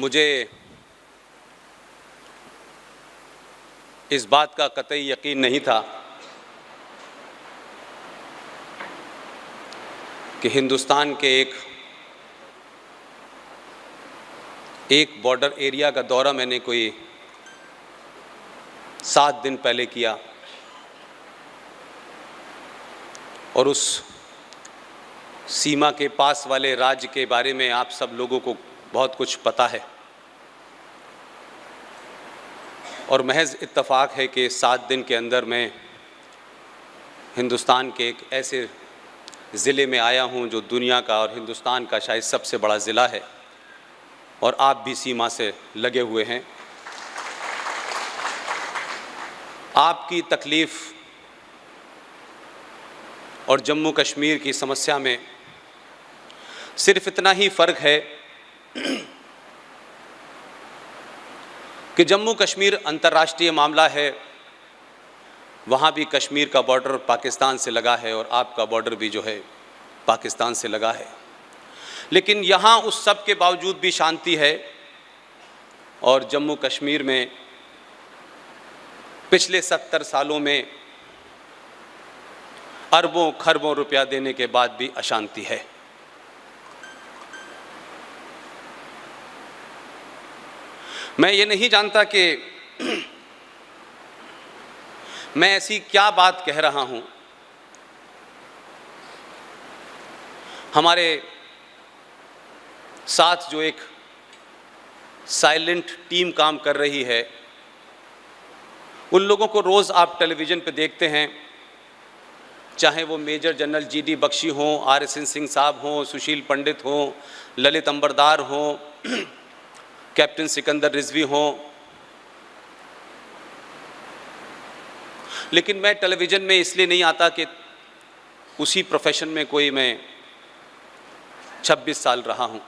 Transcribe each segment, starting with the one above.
मुझे इस बात का कतई यकीन नहीं था कि हिंदुस्तान के एक बॉर्डर एरिया का दौरा मैंने कोई 7 दिन पहले किया और उस सीमा के पास वाले राज्य के बारे में आप सब लोगों को बहुत कुछ पता है और महज इत्तेफाक है कि 7 दिन के अंदर मैं हिंदुस्तान के एक ऐसे ज़िले में आया हूं जो दुनिया का और हिंदुस्तान का शायद सबसे बड़ा ज़िला है और आप भी सीमा से लगे हुए हैं। आपकी तकलीफ़ और जम्मू कश्मीर की समस्या में सिर्फ इतना ही फ़र्क है कि जम्मू कश्मीर अंतर्राष्ट्रीय मामला है, वहाँ भी कश्मीर का बॉर्डर पाकिस्तान से लगा है और आपका बॉर्डर भी जो है पाकिस्तान से लगा है। लेकिन यहाँ उस सब के बावजूद भी शांति है और जम्मू कश्मीर में पिछले 70 सालों में अरबों खरबों रुपया देने के बाद भी अशांति है। मैं ये नहीं जानता कि मैं ऐसी क्या बात कह रहा हूँ। हमारे साथ जो एक साइलेंट टीम काम कर रही है, उन लोगों को रोज़ आप टेलीविज़न पे देखते हैं, चाहे वो मेजर जनरल जी.डी. बख्शी हों, R.S.N. सिंह साहब हों, सुशील पंडित हों, ललित अंबरदार हों, कैप्टन सिकंदर रिजवी हों। लेकिन मैं टेलीविज़न में इसलिए नहीं आता कि उसी प्रोफेशन में कोई मैं 26 साल रहा हूं।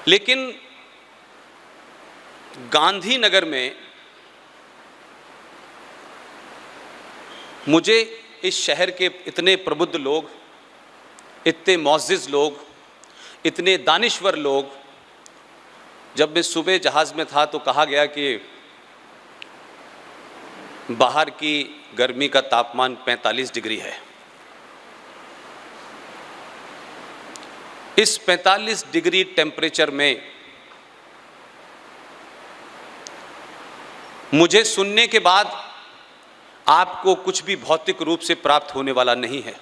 लेकिन गांधीनगर में मुझे इस शहर के इतने प्रबुद्ध लोग, इतने मुअज़्ज़िज़ लोग, इतने दानिश्वर लोग, जब मैं सुबह जहाज़ में था तो कहा गया कि बाहर की गर्मी का तापमान 45 डिग्री है। इस 45 डिग्री टेम्परेचर में मुझे सुनने के बाद आपको कुछ भी भौतिक रूप से प्राप्त होने वाला नहीं है।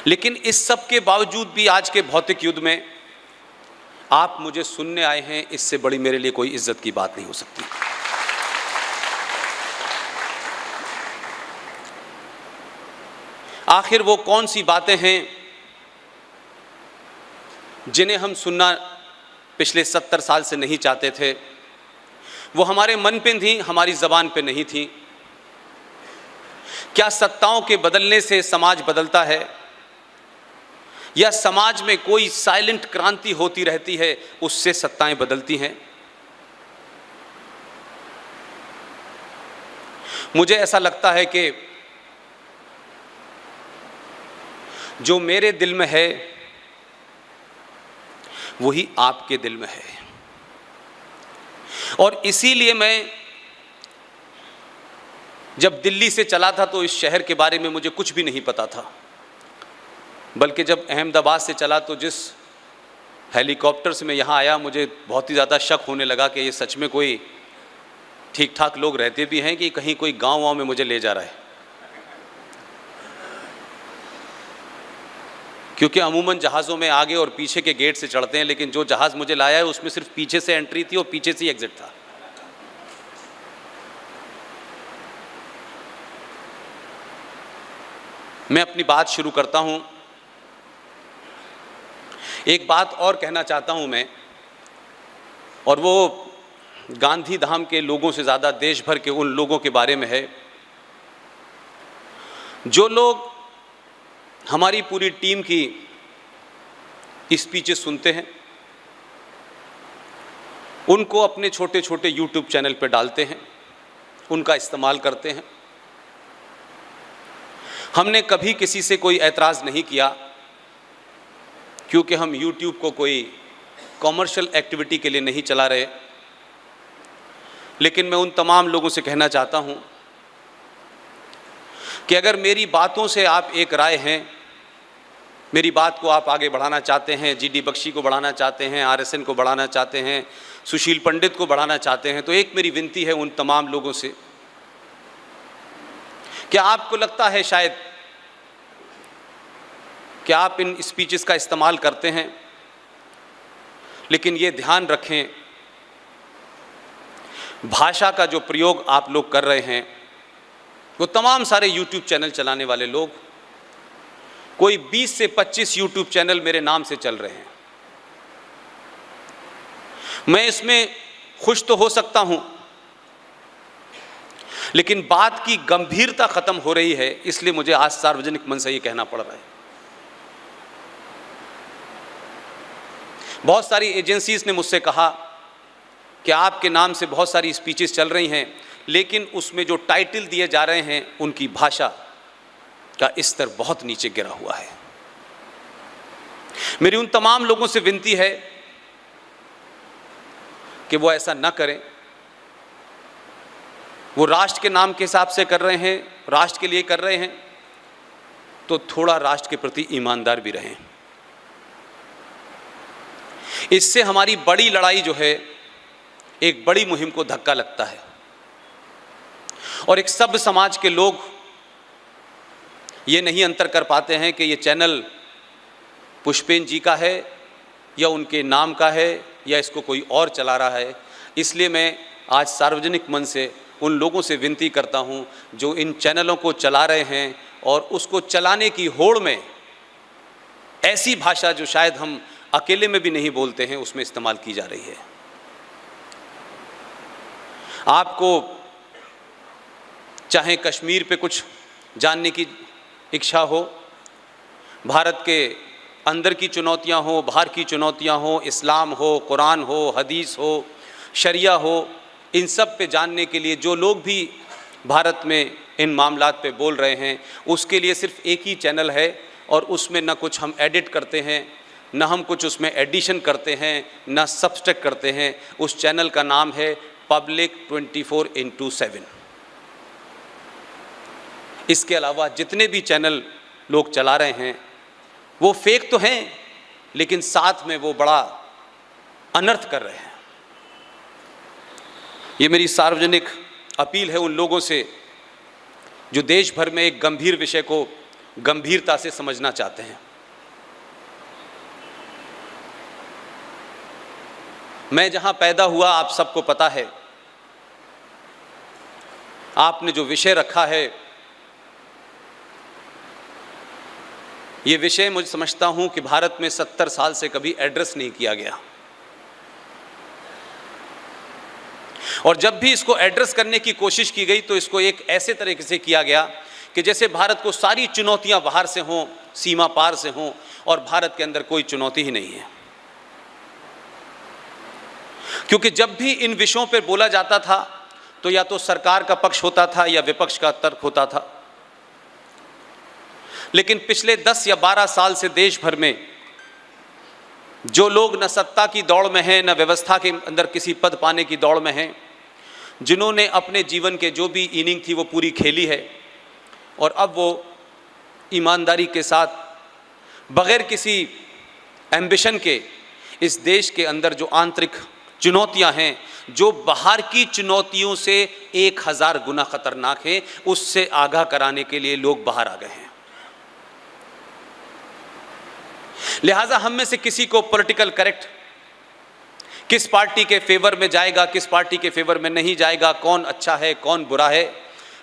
लेकिन इस सब के बावजूद भी आज के भौतिक युद्ध में आप मुझे सुनने आए हैं, इससे बड़ी मेरे लिए कोई इज्जत की बात नहीं हो सकती। आखिर वो कौन सी बातें हैं जिन्हें हम सुनना पिछले 70 साल से नहीं चाहते थे? वो हमारे मन पे थी, हमारी ज़बान पे नहीं थी। क्या सत्ताओं के बदलने से समाज बदलता है या समाज में कोई साइलेंट क्रांति होती रहती है, उससे सत्ताएं बदलती हैं? मुझे ऐसा लगता है कि जो मेरे दिल में है वही आपके दिल में है और इसीलिए मैं जब दिल्ली से चला था तो इस शहर के बारे में मुझे कुछ भी नहीं पता था, बल्कि जब अहमदाबाद से चला तो जिस हेलीकॉप्टर से मैं यहाँ आया, मुझे बहुत ही ज़्यादा शक होने लगा कि ये सच में कोई ठीक ठाक लोग रहते भी हैं कि कहीं कोई गाँव में मुझे ले जा रहा है। क्योंकि अमूमन जहाज़ों में आगे और पीछे के गेट से चढ़ते हैं, लेकिन जो जहाज़ मुझे लाया है उसमें सिर्फ पीछे से एंट्री थी और पीछे से ही एग्जिट था। मैं अपनी बात शुरू करता हूं। एक बात और कहना चाहता हूं मैं, और वो गांधी धाम के लोगों से ज़्यादा देश भर के उन लोगों के बारे में है जो लोग हमारी पूरी टीम की स्पीचेस सुनते हैं, उनको अपने छोटे छोटे यूट्यूब चैनल पर डालते हैं, उनका इस्तेमाल करते हैं। हमने कभी किसी से कोई ऐतराज़ नहीं किया, क्योंकि हम YouTube को कोई कॉमर्शियल एक्टिविटी के लिए नहीं चला रहे। लेकिन मैं उन तमाम लोगों से कहना चाहता हूं कि अगर मेरी बातों से आप एक राय हैं, मेरी बात को आप आगे बढ़ाना चाहते हैं, GD बख्शी को बढ़ाना चाहते हैं, RSN को बढ़ाना चाहते हैं, सुशील पंडित को बढ़ाना चाहते हैं, तो एक मेरी विनती है उन तमाम लोगों से, क्या आपको लगता है शायद कि आप इन स्पीचेस का इस्तेमाल करते हैं, लेकिन ये ध्यान रखें, भाषा का जो प्रयोग आप लोग कर रहे हैं, वो तमाम सारे YouTube चैनल चलाने वाले लोग, कोई 20 से 25 YouTube चैनल मेरे नाम से चल रहे हैं। मैं इसमें खुश तो हो सकता हूं, लेकिन बात की गंभीरता खत्म हो रही है, इसलिए मुझे आज सार्वजनिक मंच से ये कहना पड़ रहा है। बहुत सारी एजेंसीज ने मुझसे कहा कि आपके नाम से बहुत सारी स्पीचेस चल रही हैं, लेकिन उसमें जो टाइटल दिए जा रहे हैं उनकी भाषा का स्तर बहुत नीचे गिरा हुआ है। मेरी उन तमाम लोगों से विनती है कि वो ऐसा न करें। वो राष्ट्र के नाम के हिसाब से कर रहे हैं, राष्ट्र के लिए कर रहे हैं, तो थोड़ा राष्ट्र के प्रति ईमानदार भी रहें। इससे हमारी बड़ी लड़ाई जो है, एक बड़ी मुहिम को धक्का लगता है और एक सभ्य समाज के लोग ये नहीं अंतर कर पाते हैं कि ये चैनल पुष्पेन जी का है या उनके नाम का है या इसको कोई और चला रहा है। इसलिए मैं आज सार्वजनिक मंच से उन लोगों से विनती करता हूं जो इन चैनलों को चला रहे हैं और उसको चलाने की होड़ में ऐसी भाषा जो शायद हम अकेले में भी नहीं बोलते हैं, उसमें इस्तेमाल की जा रही है। आपको चाहे कश्मीर पे कुछ जानने की इच्छा हो, भारत के अंदर की चुनौतियां हो, बाहर की चुनौतियां हो, इस्लाम हो, कुरान हो, हदीस हो, शरिया हो, इन सब पे जानने के लिए जो लोग भी भारत में इन मामलात पे बोल रहे हैं, उसके लिए सिर्फ एक ही चैनल है और उसमें न कुछ हम एडिट करते हैं, न हम कुछ उसमें एडिशन करते हैं, न सब्सट्रैक्ट करते हैं। उस चैनल का नाम है पब्लिक 24/7। इसके अलावा जितने भी चैनल लोग चला रहे हैं वो फेक तो हैं, लेकिन साथ में वो बड़ा अनर्थ कर रहे हैं। ये मेरी सार्वजनिक अपील है उन लोगों से जो देश भर में एक गंभीर विषय को गंभीरता से समझना चाहते हैं। मैं जहां पैदा हुआ आप सबको पता है, आपने जो विषय रखा है, ये विषय मुझे समझता हूं कि भारत में 70 साल से कभी एड्रेस नहीं किया गया, और जब भी इसको एड्रेस करने की कोशिश की गई तो इसको एक ऐसे तरीके से किया गया कि जैसे भारत को सारी चुनौतियां बाहर से हों, सीमा पार से हों, और भारत के अंदर कोई चुनौती ही नहीं है। क्योंकि जब भी इन विषयों पर बोला जाता था तो या तो सरकार का पक्ष होता था या विपक्ष का तर्क होता था। लेकिन पिछले 10 या 12 साल से देश भर में जो लोग न सत्ता की दौड़ में हैं, न व्यवस्था के अंदर किसी पद पाने की दौड़ में हैं, जिन्होंने अपने जीवन के जो भी इनिंग थी वो पूरी खेली है, और अब वो ईमानदारी के साथ बगैर किसी एम्बिशन के इस देश के अंदर जो आंतरिक चुनौतियां हैं, जो बाहर की चुनौतियों से 1000 गुना खतरनाक हैं, उससे आगाह कराने के लिए लोग बाहर आ गए हैं। लिहाजा हम में से किसी को पॉलिटिकल करेक्ट, किस पार्टी के फेवर में जाएगा, किस पार्टी के फेवर में नहीं जाएगा, कौन अच्छा है कौन बुरा है,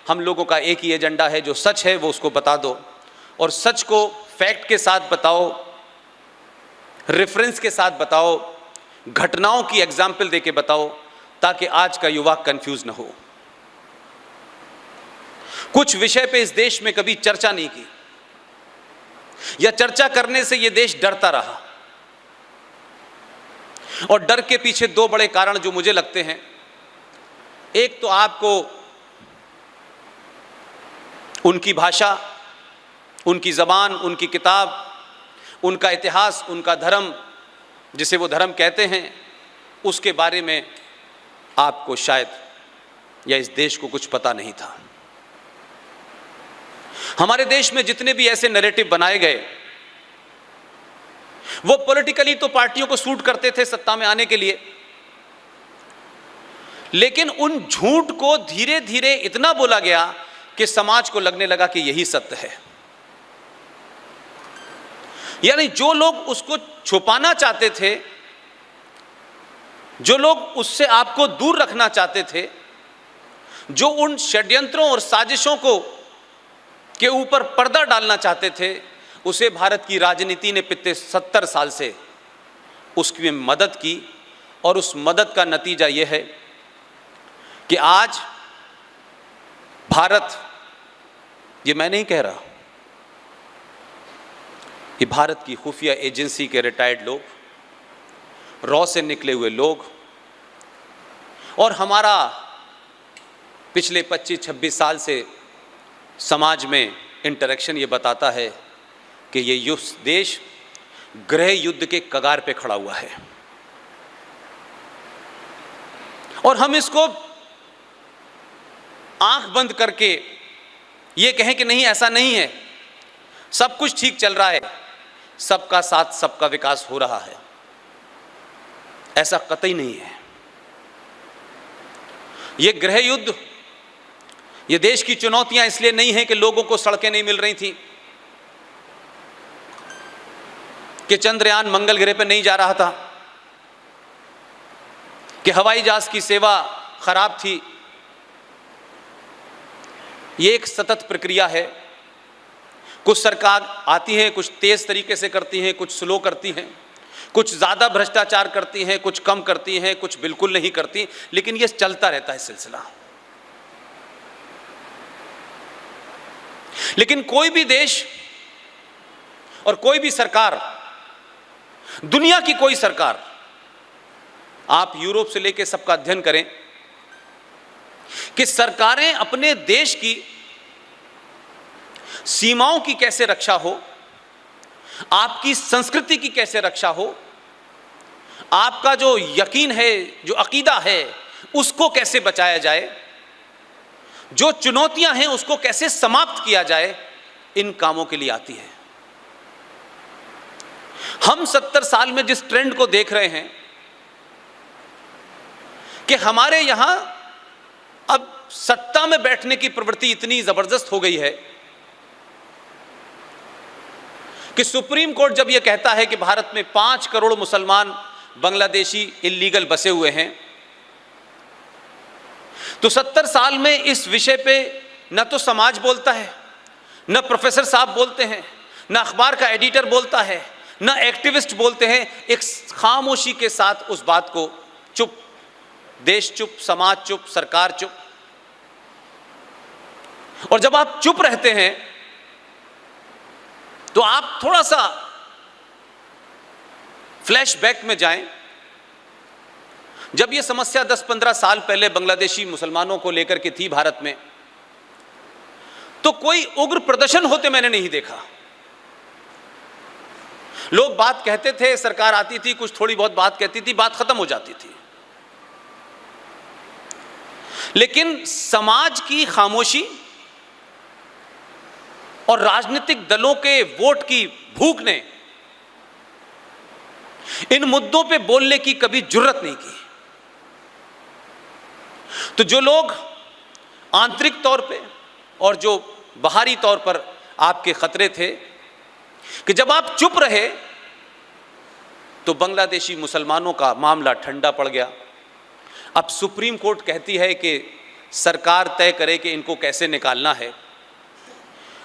हम लोगों का एक ही एजेंडा है, जो सच है वो उसको बता दो, और सच को फैक्ट के साथ बताओ, रेफरेंस के साथ बताओ, घटनाओं की एग्जाम्पल देके बताओ, ताकि आज का युवा कंफ्यूज न हो। कुछ विषय पे इस देश में कभी चर्चा नहीं की, या चर्चा करने से यह देश डरता रहा, और डर के पीछे 2 बड़े कारण जो मुझे लगते हैं। एक तो आपको उनकी भाषा उनकी ज़बान, उनकी किताब, उनका इतिहास, उनका धर्म, जिसे वो धर्म कहते हैं, उसके बारे में आपको शायद या इस देश को कुछ पता नहीं था। हमारे देश में जितने भी ऐसे नैरेटिव बनाए गए, वो पॉलिटिकली तो पार्टियों को सूट करते थे सत्ता में आने के लिए, लेकिन उन झूठ को धीरे धीरे इतना बोला गया कि समाज को लगने लगा कि यही सत्य है। यानी जो लोग उसको छुपाना चाहते थे, जो लोग उससे आपको दूर रखना चाहते थे, जो उन षड्यंत्रों और साजिशों को के ऊपर पर्दा डालना चाहते थे, उसे भारत की राजनीति ने पिछले 70 साल से उसकी मदद की। और उस मदद का नतीजा यह है कि आज भारत, ये मैं नहीं कह रहा, ये भारत की खुफिया एजेंसी के रिटायर्ड लोग, रॉ से निकले हुए लोग, और हमारा पिछले 25-26 साल से समाज में इंटरेक्शन ये बताता है कि ये देश गृह युद्ध के कगार पे खड़ा हुआ है। और हम इसको आंख बंद करके ये कहें कि नहीं, ऐसा नहीं है, सब कुछ ठीक चल रहा है, सबका साथ सबका विकास हो रहा है, ऐसा कतई नहीं है। ये गृह युद्ध, ये देश की चुनौतियां इसलिए नहीं है कि लोगों को सड़कें नहीं मिल रही थी, कि चंद्रयान मंगल ग्रह पर नहीं जा रहा था, कि हवाई जहाज की सेवा खराब थी। ये एक सतत प्रक्रिया है। कुछ सरकार आती है, कुछ तेज तरीके से करती हैं, कुछ स्लो करती हैं, कुछ ज़्यादा भ्रष्टाचार करती हैं, कुछ कम करती हैं, कुछ बिल्कुल नहीं करती, लेकिन ये चलता रहता है सिलसिला। लेकिन कोई भी देश और कोई भी सरकार, दुनिया की कोई सरकार, आप यूरोप से लेकर सबका अध्ययन करें कि सरकारें अपने देश की सीमाओं की कैसे रक्षा हो, आपकी संस्कृति की कैसे रक्षा हो, आपका जो यकीन है, जो अकीदा है, उसको कैसे बचाया जाए, जो चुनौतियां हैं उसको कैसे समाप्त किया जाए, इन कामों के लिए आती है। हम 70 साल में जिस ट्रेंड को देख रहे हैं कि हमारे यहां अब सत्ता में बैठने की प्रवृत्ति इतनी जबरदस्त हो गई है कि सुप्रीम कोर्ट जब यह कहता है कि भारत में 5 करोड़ मुसलमान बांग्लादेशी इल्लीगल बसे हुए हैं, तो 70 साल में इस विषय पे न तो समाज बोलता है, न प्रोफेसर साहब बोलते हैं, न अखबार का एडिटर बोलता है, न एक्टिविस्ट बोलते हैं। एक खामोशी के साथ उस बात को चुप, देश चुप, समाज चुप, सरकार चुप। और जब आप चुप रहते हैं तो आप थोड़ा सा फ्लैशबैक में जाएं। जब यह समस्या 10-15 साल पहले बांग्लादेशी मुसलमानों को लेकर के थी भारत में, तो कोई उग्र प्रदर्शन होते मैंने नहीं देखा। लोग बात कहते थे, सरकार आती थी, कुछ थोड़ी बहुत बात कहती थी, बात खत्म हो जाती थी। लेकिन समाज की खामोशी और राजनीतिक दलों के वोट की भूख ने इन मुद्दों पे बोलने की कभी जुर्रत नहीं की। तो जो लोग आंतरिक तौर पे और जो बाहरी तौर पर आपके खतरे थे कि जब आप चुप रहे तो बांग्लादेशी मुसलमानों का मामला ठंडा पड़ गया। अब सुप्रीम कोर्ट कहती है कि सरकार तय करे कि इनको कैसे निकालना है,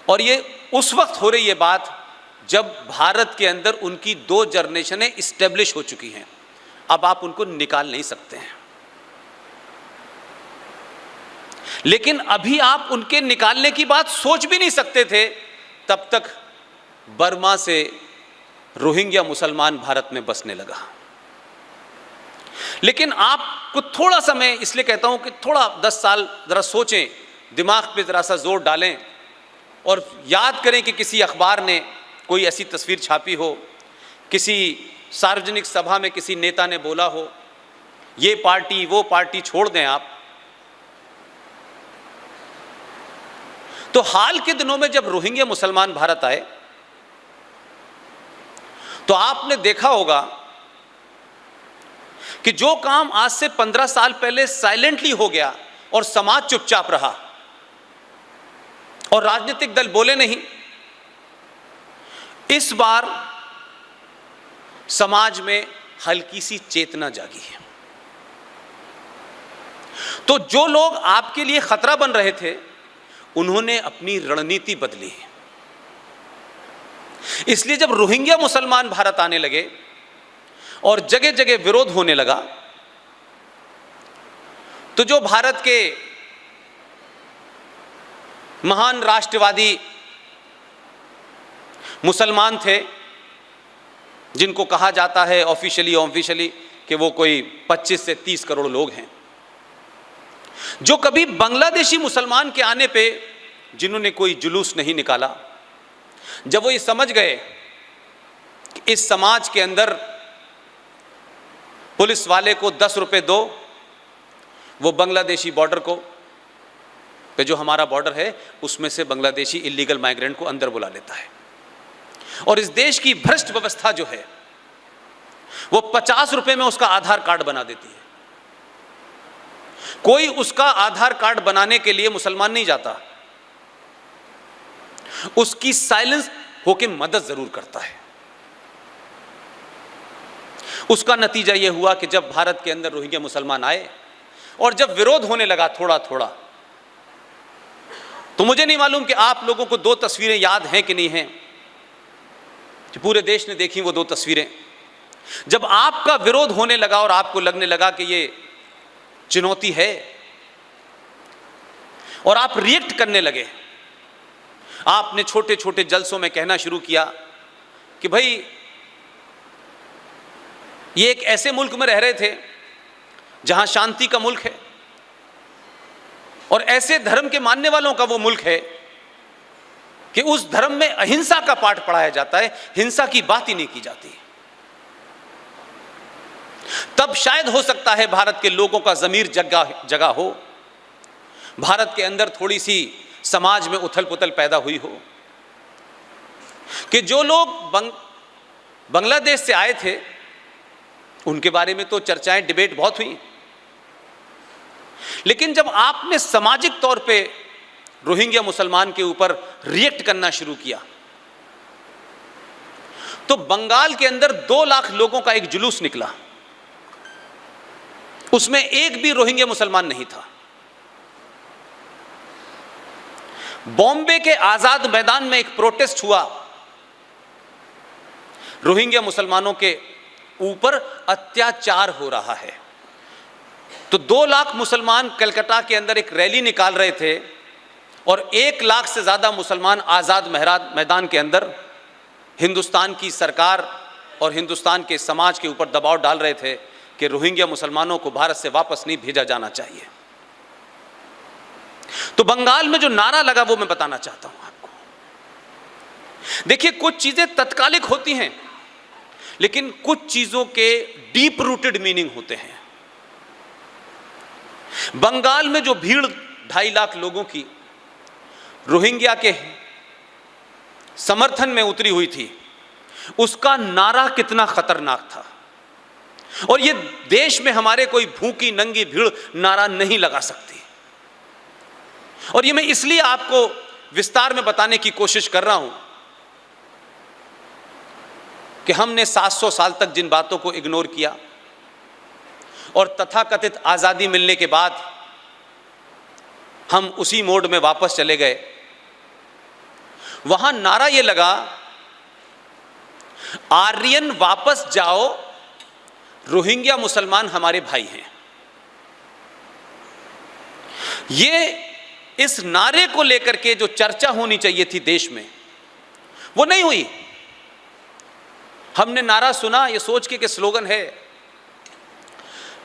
और ये उस वक्त हो रही है बात जब भारत के अंदर उनकी 2 जनरेशनें इस्टेब्लिश हो चुकी हैं। अब आप उनको निकाल नहीं सकते हैं, लेकिन अभी आप उनके निकालने की बात सोच भी नहीं सकते थे तब तक बर्मा से रोहिंग्या मुसलमान भारत में बसने लगा। लेकिन आपको थोड़ा सा, मैं इसलिए कहता हूं कि थोड़ा 10 साल जरा सोचें, दिमाग पे जरा सा जोर डालें और याद करें कि किसी अखबार ने कोई ऐसी तस्वीर छापी हो, किसी सार्वजनिक सभा में किसी नेता ने बोला हो ये पार्टी वो पार्टी छोड़ दें आप। तो हाल के दिनों में जब रोहिंग्या मुसलमान भारत आए तो आपने देखा होगा कि जो काम आज से 15 साल पहले साइलेंटली हो गया और समाज चुपचाप रहा और राजनीतिक दल बोले नहीं, इस बार समाज में हल्की सी चेतना जागी है। तो जो लोग आपके लिए खतरा बन रहे थे उन्होंने अपनी रणनीति बदली है। इसलिए जब रोहिंग्या मुसलमान भारत आने लगे और जगह जगह विरोध होने लगा तो जो भारत के महान राष्ट्रवादी मुसलमान थे, जिनको कहा जाता है ऑफिशियली कि वो कोई 25 से 30 करोड़ लोग हैं, जो कभी बांग्लादेशी मुसलमान के आने पे जिन्होंने कोई जुलूस नहीं निकाला, जब वो ये समझ गए कि इस समाज के अंदर पुलिस वाले को 10 रुपए दो, वो बांग्लादेशी बॉर्डर को पे जो हमारा बॉर्डर है उसमें से बांग्लादेशी इलीगल माइग्रेंट को अंदर बुला लेता है। और इस देश की भ्रष्ट व्यवस्था जो है वो 50 रुपए में उसका आधार कार्ड बना देती है। कोई उसका आधार कार्ड बनाने के लिए मुसलमान नहीं जाता, उसकी साइलेंस होकर मदद जरूर करता है। उसका नतीजा यह हुआ कि जब भारत के अंदर रोहिंग्या मुसलमान आए और जब विरोध होने लगा थोड़ा थोड़ा, तो मुझे नहीं मालूम कि आप लोगों को 2 तस्वीरें याद हैं कि नहीं हैं, कि पूरे देश ने देखी वो 2 तस्वीरें। जब आपका विरोध होने लगा और आपको लगने लगा कि ये चुनौती है और आप रिएक्ट करने लगे, आपने छोटे छोटे जलसों में कहना शुरू किया कि भाई ये एक ऐसे मुल्क में रह रहे थे जहां शांति का मुल्क है और ऐसे धर्म के मानने वालों का वो मुल्क है कि उस धर्म में अहिंसा का पाठ पढ़ाया जाता है, हिंसा की बात ही नहीं की जाती। तब शायद हो सकता है भारत के लोगों का ज़मीर जगा हो, भारत के अंदर थोड़ी सी समाज में उथल पुथल पैदा हुई हो कि जो लोग बांग्लादेश से आए थे उनके बारे में तो चर्चाएं डिबेट बहुत हुई, लेकिन जब आपने सामाजिक तौर पे रोहिंग्या मुसलमान के ऊपर रिएक्ट करना शुरू किया तो बंगाल के अंदर 2 लाख लोगों का एक जुलूस निकला, उसमें एक भी रोहिंग्या मुसलमान नहीं था। बॉम्बे के आजाद मैदान में एक प्रोटेस्ट हुआ, रोहिंग्या मुसलमानों के ऊपर अत्याचार हो रहा है, तो 2 लाख मुसलमान कलकत्ता के अंदर एक रैली निकाल रहे थे और 1 लाख से ज्यादा मुसलमान आजाद मैदान के अंदर हिंदुस्तान की सरकार और हिंदुस्तान के समाज के ऊपर दबाव डाल रहे थे कि रोहिंग्या मुसलमानों को भारत से वापस नहीं भेजा जाना चाहिए। तो बंगाल में जो नारा लगा वो मैं बताना चाहता हूं आपको। देखिए, कुछ चीजें तत्कालिक होती हैं लेकिन कुछ चीजों के डीप रूटेड मीनिंग होते हैं। बंगाल में जो भीड़ 2.5 लाख लोगों की रोहिंग्या के समर्थन में उतरी हुई थी, उसका नारा कितना खतरनाक था। और ये देश में हमारे कोई भूखी नंगी भीड़ नारा नहीं लगा सकती। और ये मैं इसलिए आपको विस्तार में बताने की कोशिश कर रहा हूं कि हमने 700 साल तक जिन बातों को इग्नोर किया और तथाकथित आजादी मिलने के बाद हम उसी मोड में वापस चले गए। वहां नारा यह लगा, आर्यन वापस जाओ, रोहिंग्या मुसलमान हमारे भाई हैं। ये इस नारे को लेकर के जो चर्चा होनी चाहिए थी देश में, वो नहीं हुई। हमने नारा सुना ये सोच के कि स्लोगन है,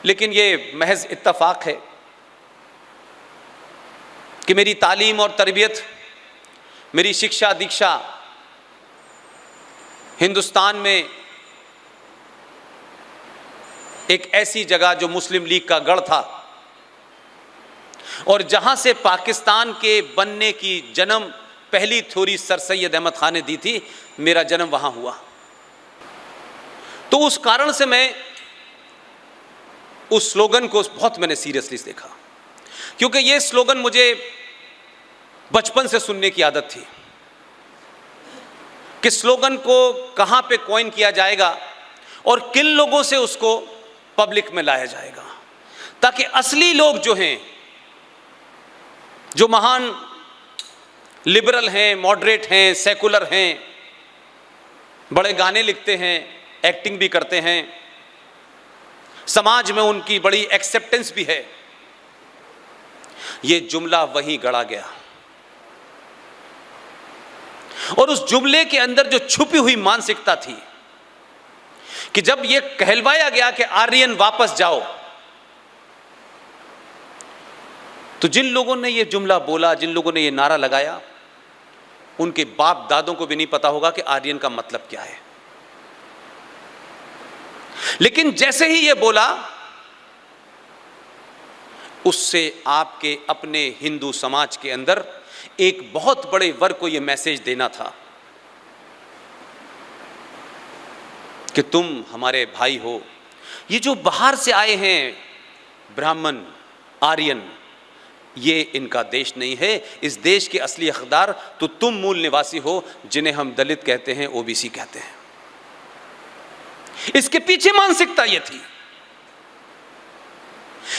लेकिन ये महज इत्तफाक है कि मेरी तालीम और तरबियत मेरी शिक्षा दीक्षा हिंदुस्तान में एक ऐसी जगह जो मुस्लिम लीग का गढ़ था और जहां से पाकिस्तान के बनने की जन्म पहली थ्योरी सर सैयद अहमद खान ने दी थी, मेरा जन्म वहां हुआ। तो उस कारण से मैं उस स्लोगन को बहुत मैंने सीरियसली देखा, क्योंकि ये स्लोगन मुझे बचपन से सुनने की आदत थी कि स्लोगन को कहां पे कॉइन किया जाएगा और किन लोगों से उसको पब्लिक में लाया जाएगा, ताकि असली लोग जो हैं, जो महान लिबरल हैं, मॉडरेट हैं, सेकुलर हैं, बड़े गाने लिखते हैं, एक्टिंग भी करते हैं, समाज में उनकी बड़ी एक्सेप्टेंस भी है, ये जुमला वहीं गढ़ा गया। और उस जुमले के अंदर जो छुपी हुई मानसिकता थी कि जब ये कहलवाया गया कि आर्यन वापस जाओ, तो जिन लोगों ने ये जुमला बोला, जिन लोगों ने ये नारा लगाया, उनके बाप दादों को भी नहीं पता होगा कि आर्यन का मतलब क्या है। लेकिन जैसे ही ये बोला, उससे आपके अपने हिंदू समाज के अंदर एक बहुत बड़े वर्ग को यह मैसेज देना था कि तुम हमारे भाई हो। ये जो बाहर से आए हैं ब्राह्मण, आर्यन, ये इनका देश नहीं है। इस देश के असली हकदार तो तुम मूल निवासी हो, जिन्हें हम दलित कहते हैं, ओबीसी कहते हैं। इसके पीछे मानसिकता ये थी।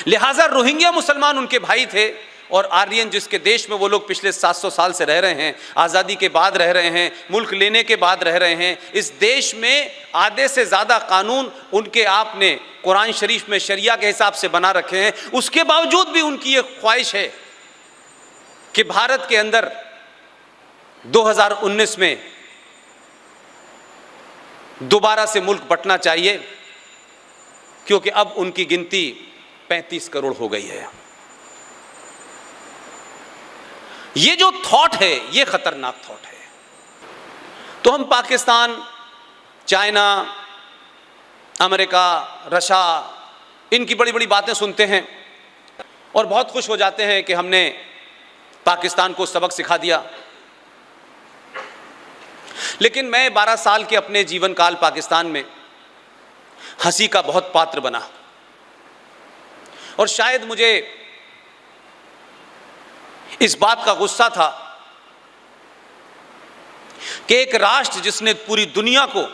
लिहाजा रोहिंग्या मुसलमान उनके भाई थे और आर्यन जिसके देश में वो लोग पिछले 700 साल से रह रहे हैं, आज़ादी के बाद रह रहे हैं, मुल्क लेने के बाद रह रहे हैं, इस देश में आधे से ज़्यादा कानून उनके आपने कुरान शरीफ में शरिया के हिसाब से बना रखे हैं। उसके बावजूद भी उनकी ये ख्वाहिश है कि भारत के अंदर 2019 में दोबारा से मुल्क बंटना चाहिए, क्योंकि अब उनकी गिनती 35 करोड़ हो गई है। ये जो थॉट है, ये खतरनाक थॉट है। तो हम पाकिस्तान, चाइना, अमेरिका, रशिया, इनकी बड़ी बड़ी बातें सुनते हैं और बहुत खुश हो जाते हैं कि हमने पाकिस्तान को सबक सिखा दिया। लेकिन मैं 12 साल के अपने जीवन काल पाकिस्तान में हंसी का बहुत पात्र बना और शायद मुझे इस बात का गुस्सा था कि एक राष्ट्र जिसने पूरी दुनिया को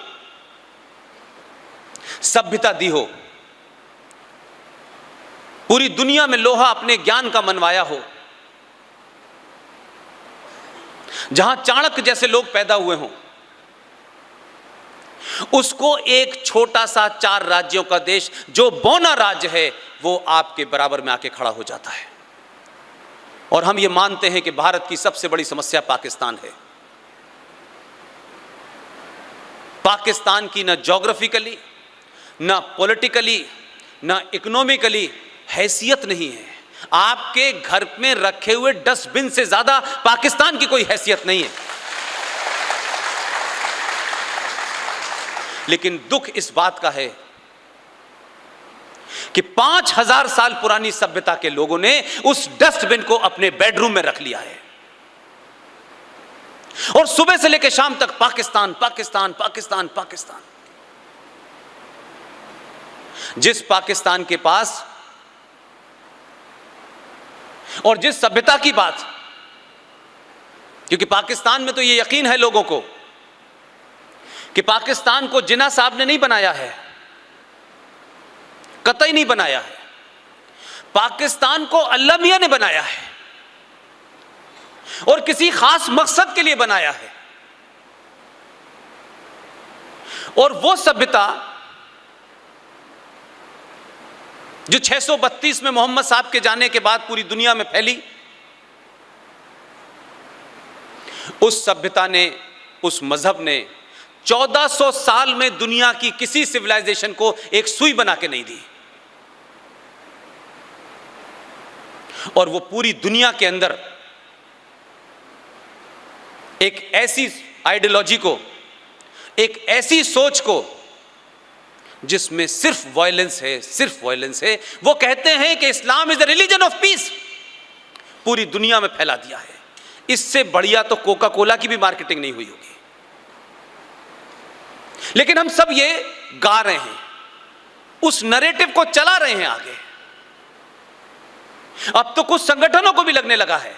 सभ्यता दी हो, पूरी दुनिया में लोहा अपने ज्ञान का मनवाया हो, जहां चाणक्य जैसे लोग पैदा हुए हों, उसको एक छोटा सा 4 राज्यों का देश जो बौना राज्य है, वो आपके बराबर में आके खड़ा हो जाता है। और हम ये मानते हैं कि भारत की सबसे बड़ी समस्या पाकिस्तान है। पाकिस्तान की न ज्योग्राफिकली, न पॉलिटिकली, न इकोनॉमिकली हैसियत नहीं है। आपके घर में रखे हुए डस्टबिन से ज्यादा पाकिस्तान की कोई हैसियत नहीं है। लेकिन दुख इस बात का है कि 5000 साल पुरानी सभ्यता के लोगों ने उस डस्टबिन को अपने बेडरूम में रख लिया है और सुबह से लेकर शाम तक पाकिस्तान, पाकिस्तान, पाकिस्तान, पाकिस्तान। जिस पाकिस्तान के पास और जिस सभ्यता की बात, क्योंकि पाकिस्तान में तो ये यकीन है लोगों को कि पाकिस्तान को जिन्ना साहब ने नहीं बनाया है, कतई नहीं बनाया है। पाकिस्तान को अल्लाह मियां ने बनाया है और किसी खास मकसद के लिए बनाया है। और वो सभ्यता जो 632 में मोहम्मद साहब के जाने के बाद पूरी दुनिया में फैली, उस सभ्यता ने, उस मजहब ने 1400 साल में दुनिया की किसी सिविलाइजेशन को एक सुई बना के नहीं दी। और वो पूरी दुनिया के अंदर एक ऐसी आइडियोलॉजी को, एक ऐसी सोच को जिसमें सिर्फ वायलेंस है, सिर्फ वायलेंस है। वो कहते हैं कि Islam is the religion of peace, पूरी दुनिया में फैला दिया है। इससे बढ़िया तो कोका कोला की भी मार्केटिंग नहीं हुई होगी। लेकिन हम सब ये गा रहे हैं, उस नैरेटिव को चला रहे हैं आगे। अब तो कुछ संगठनों को भी लगने लगा है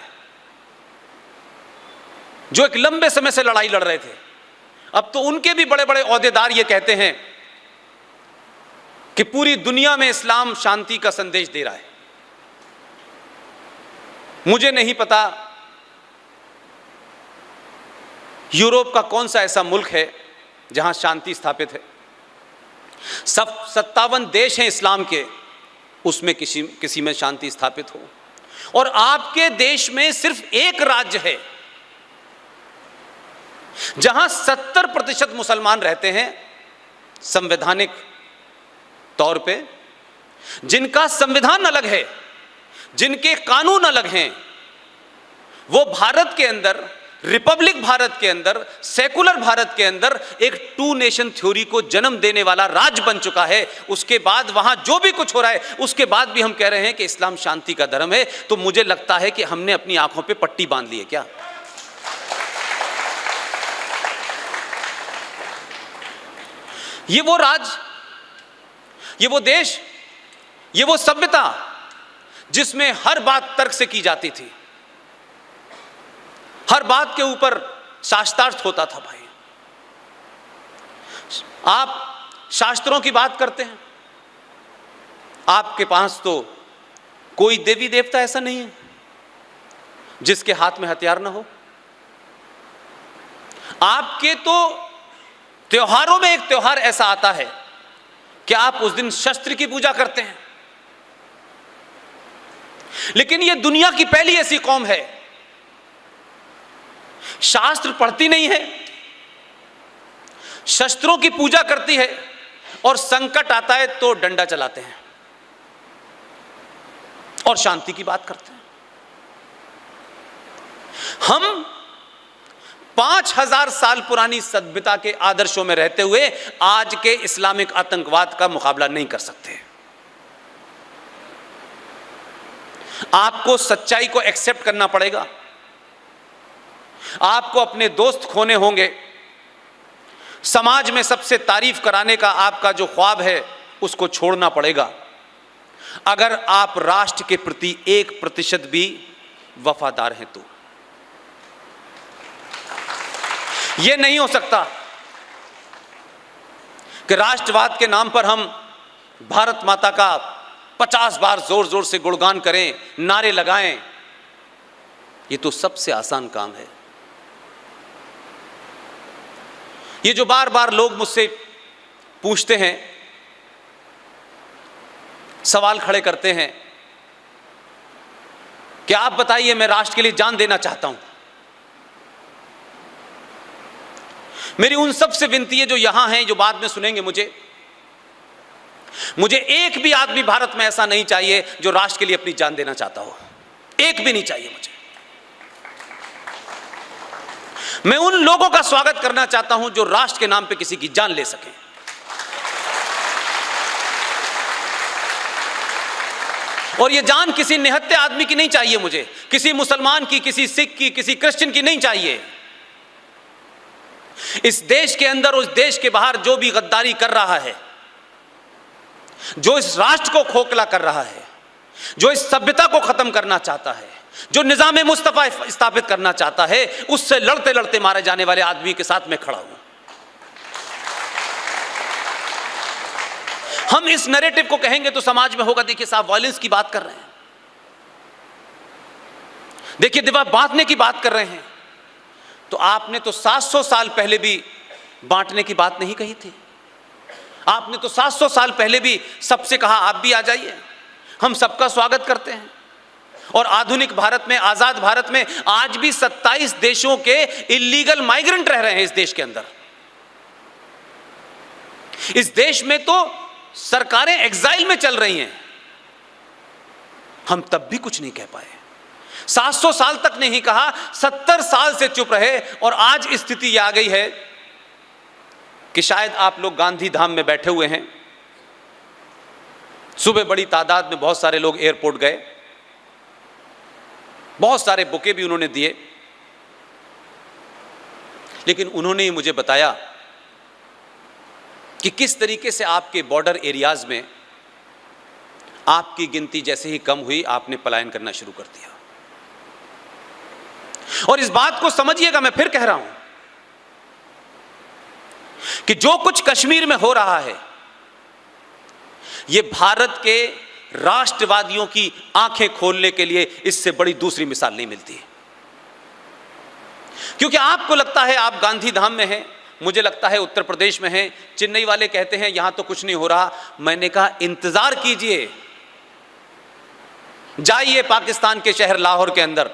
जो एक लंबे समय से लड़ाई लड़ रहे थे, अब तो उनके भी बड़े बड़े ओहदेदार ये कहते हैं कि पूरी दुनिया में इस्लाम शांति का संदेश दे रहा है। मुझे नहीं पता यूरोप का कौन सा ऐसा मुल्क है जहां शांति स्थापित है। सब 57 देश हैं इस्लाम के, उसमें किसी में शांति स्थापित हो। और आपके देश में सिर्फ एक राज्य है जहां 70% मुसलमान रहते हैं संवैधानिक तौर पे, जिनका संविधान अलग है, जिनके कानून अलग हैं। वो भारत के अंदर, रिपब्लिक भारत के अंदर, सेकुलर भारत के अंदर एक 2 नेशन थ्योरी को जन्म देने वाला राज्य बन चुका है। उसके बाद वहां जो भी कुछ हो रहा है, उसके बाद भी हम कह रहे हैं कि इस्लाम शांति का धर्म है। तो मुझे लगता है कि हमने अपनी आंखों पे पट्टी बांध ली है क्या? ये वो राज, ये वो देश, ये वो सभ्यता जिसमें हर बात तर्क से की जाती थी, हर बात के ऊपर शास्त्रार्थ होता था। भाई, आप शास्त्रों की बात करते हैं, आपके पास तो कोई देवी देवता ऐसा नहीं है जिसके हाथ में हथियार ना हो। आपके तो त्योहारों में एक त्योहार ऐसा आता है कि आप उस दिन शस्त्र की पूजा करते हैं। लेकिन यह दुनिया की पहली ऐसी कौम है, शास्त्र पढ़ती नहीं है, शस्त्रों की पूजा करती है, और संकट आता है तो डंडा चलाते हैं और शांति की बात करते हैं। हम 5000 साल पुरानी सभ्यता के आदर्शों में रहते हुए आज के इस्लामिक आतंकवाद का मुकाबला नहीं कर सकते। आपको सच्चाई को एक्सेप्ट करना पड़ेगा, आपको अपने दोस्त खोने होंगे, समाज में सबसे तारीफ कराने का आपका जो ख्वाब है उसको छोड़ना पड़ेगा, अगर आप राष्ट्र के प्रति 1% भी वफादार हैं तो। यह नहीं हो सकता कि राष्ट्रवाद के नाम पर हम भारत माता का 50 बार जोर जोर से गुणगान करें, नारे लगाएं। यह तो सबसे आसान काम है। ये जो बार बार लोग मुझसे पूछते हैं, सवाल खड़े करते हैं कि आप बताइए, मैं राष्ट्र के लिए जान देना चाहता हूं। मेरी उन सब से विनती है जो यहां हैं, जो बाद में सुनेंगे, मुझे एक भी आदमी भारत में ऐसा नहीं चाहिए जो राष्ट्र के लिए अपनी जान देना चाहता हो। एक भी नहीं चाहिए मुझे। मैं उन लोगों का स्वागत करना चाहता हूं जो राष्ट्र के नाम पे किसी की जान ले सके। और यह जान किसी निहत्थे आदमी की नहीं चाहिए मुझे, किसी मुसलमान की, किसी सिख की, किसी क्रिश्चियन की नहीं चाहिए। इस देश के अंदर, उस देश के बाहर जो भी गद्दारी कर रहा है, जो इस राष्ट्र को खोखला कर रहा है, जो इस सभ्यता को खत्म करना चाहता है, जो निजाम मुस्तफा स्थापित करना चाहता है, उससे लड़ते लड़ते मारे जाने वाले आदमी के साथ मैं खड़ा हूं। हम इस नैरेटिव को कहेंगे तो समाज में होगा, देखिए साहब वायलेंस की बात कर रहे हैं, देखिए दीवार बांटने की बात कर रहे हैं। तो आपने तो 700 साल पहले भी बांटने की बात नहीं कही थी। आपने तो 700 साल पहले भी सबसे कहा आप भी आ जाइए, हम सबका स्वागत करते हैं। और आधुनिक भारत में, आजाद भारत में आज भी 27 देशों के इलीगल माइग्रेंट रह रहे हैं इस देश के अंदर। इस देश में तो सरकारें एग्जाइल में चल रही हैं, हम तब भी कुछ नहीं कह पाए। 700 साल तक नहीं कहा, 70 साल से चुप रहे, और आज स्थिति यह आ गई है कि शायद आप लोग गांधी धाम में बैठे हुए हैं। सुबह बड़ी तादाद में बहुत सारे लोग एयरपोर्ट गए, बहुत सारे बुके भी उन्होंने दिए, लेकिन उन्होंने ही मुझे बताया कि किस तरीके से आपके बॉर्डर एरियाज में आपकी गिनती जैसे ही कम हुई, आपने पलायन करना शुरू कर दिया। और इस बात को समझिएगा, मैं फिर कह रहा हूं कि जो कुछ कश्मीर में हो रहा है, यह भारत के राष्ट्रवादियों की आंखें खोलने के लिए इससे बड़ी दूसरी मिसाल नहीं मिलती। क्योंकि आपको लगता है आप गांधी धाम में हैं, मुझे लगता है उत्तर प्रदेश में हैं, चेन्नई वाले कहते हैं यहां तो कुछ नहीं हो रहा। मैंने कहा इंतजार कीजिए, जाइए पाकिस्तान के शहर लाहौर के अंदर,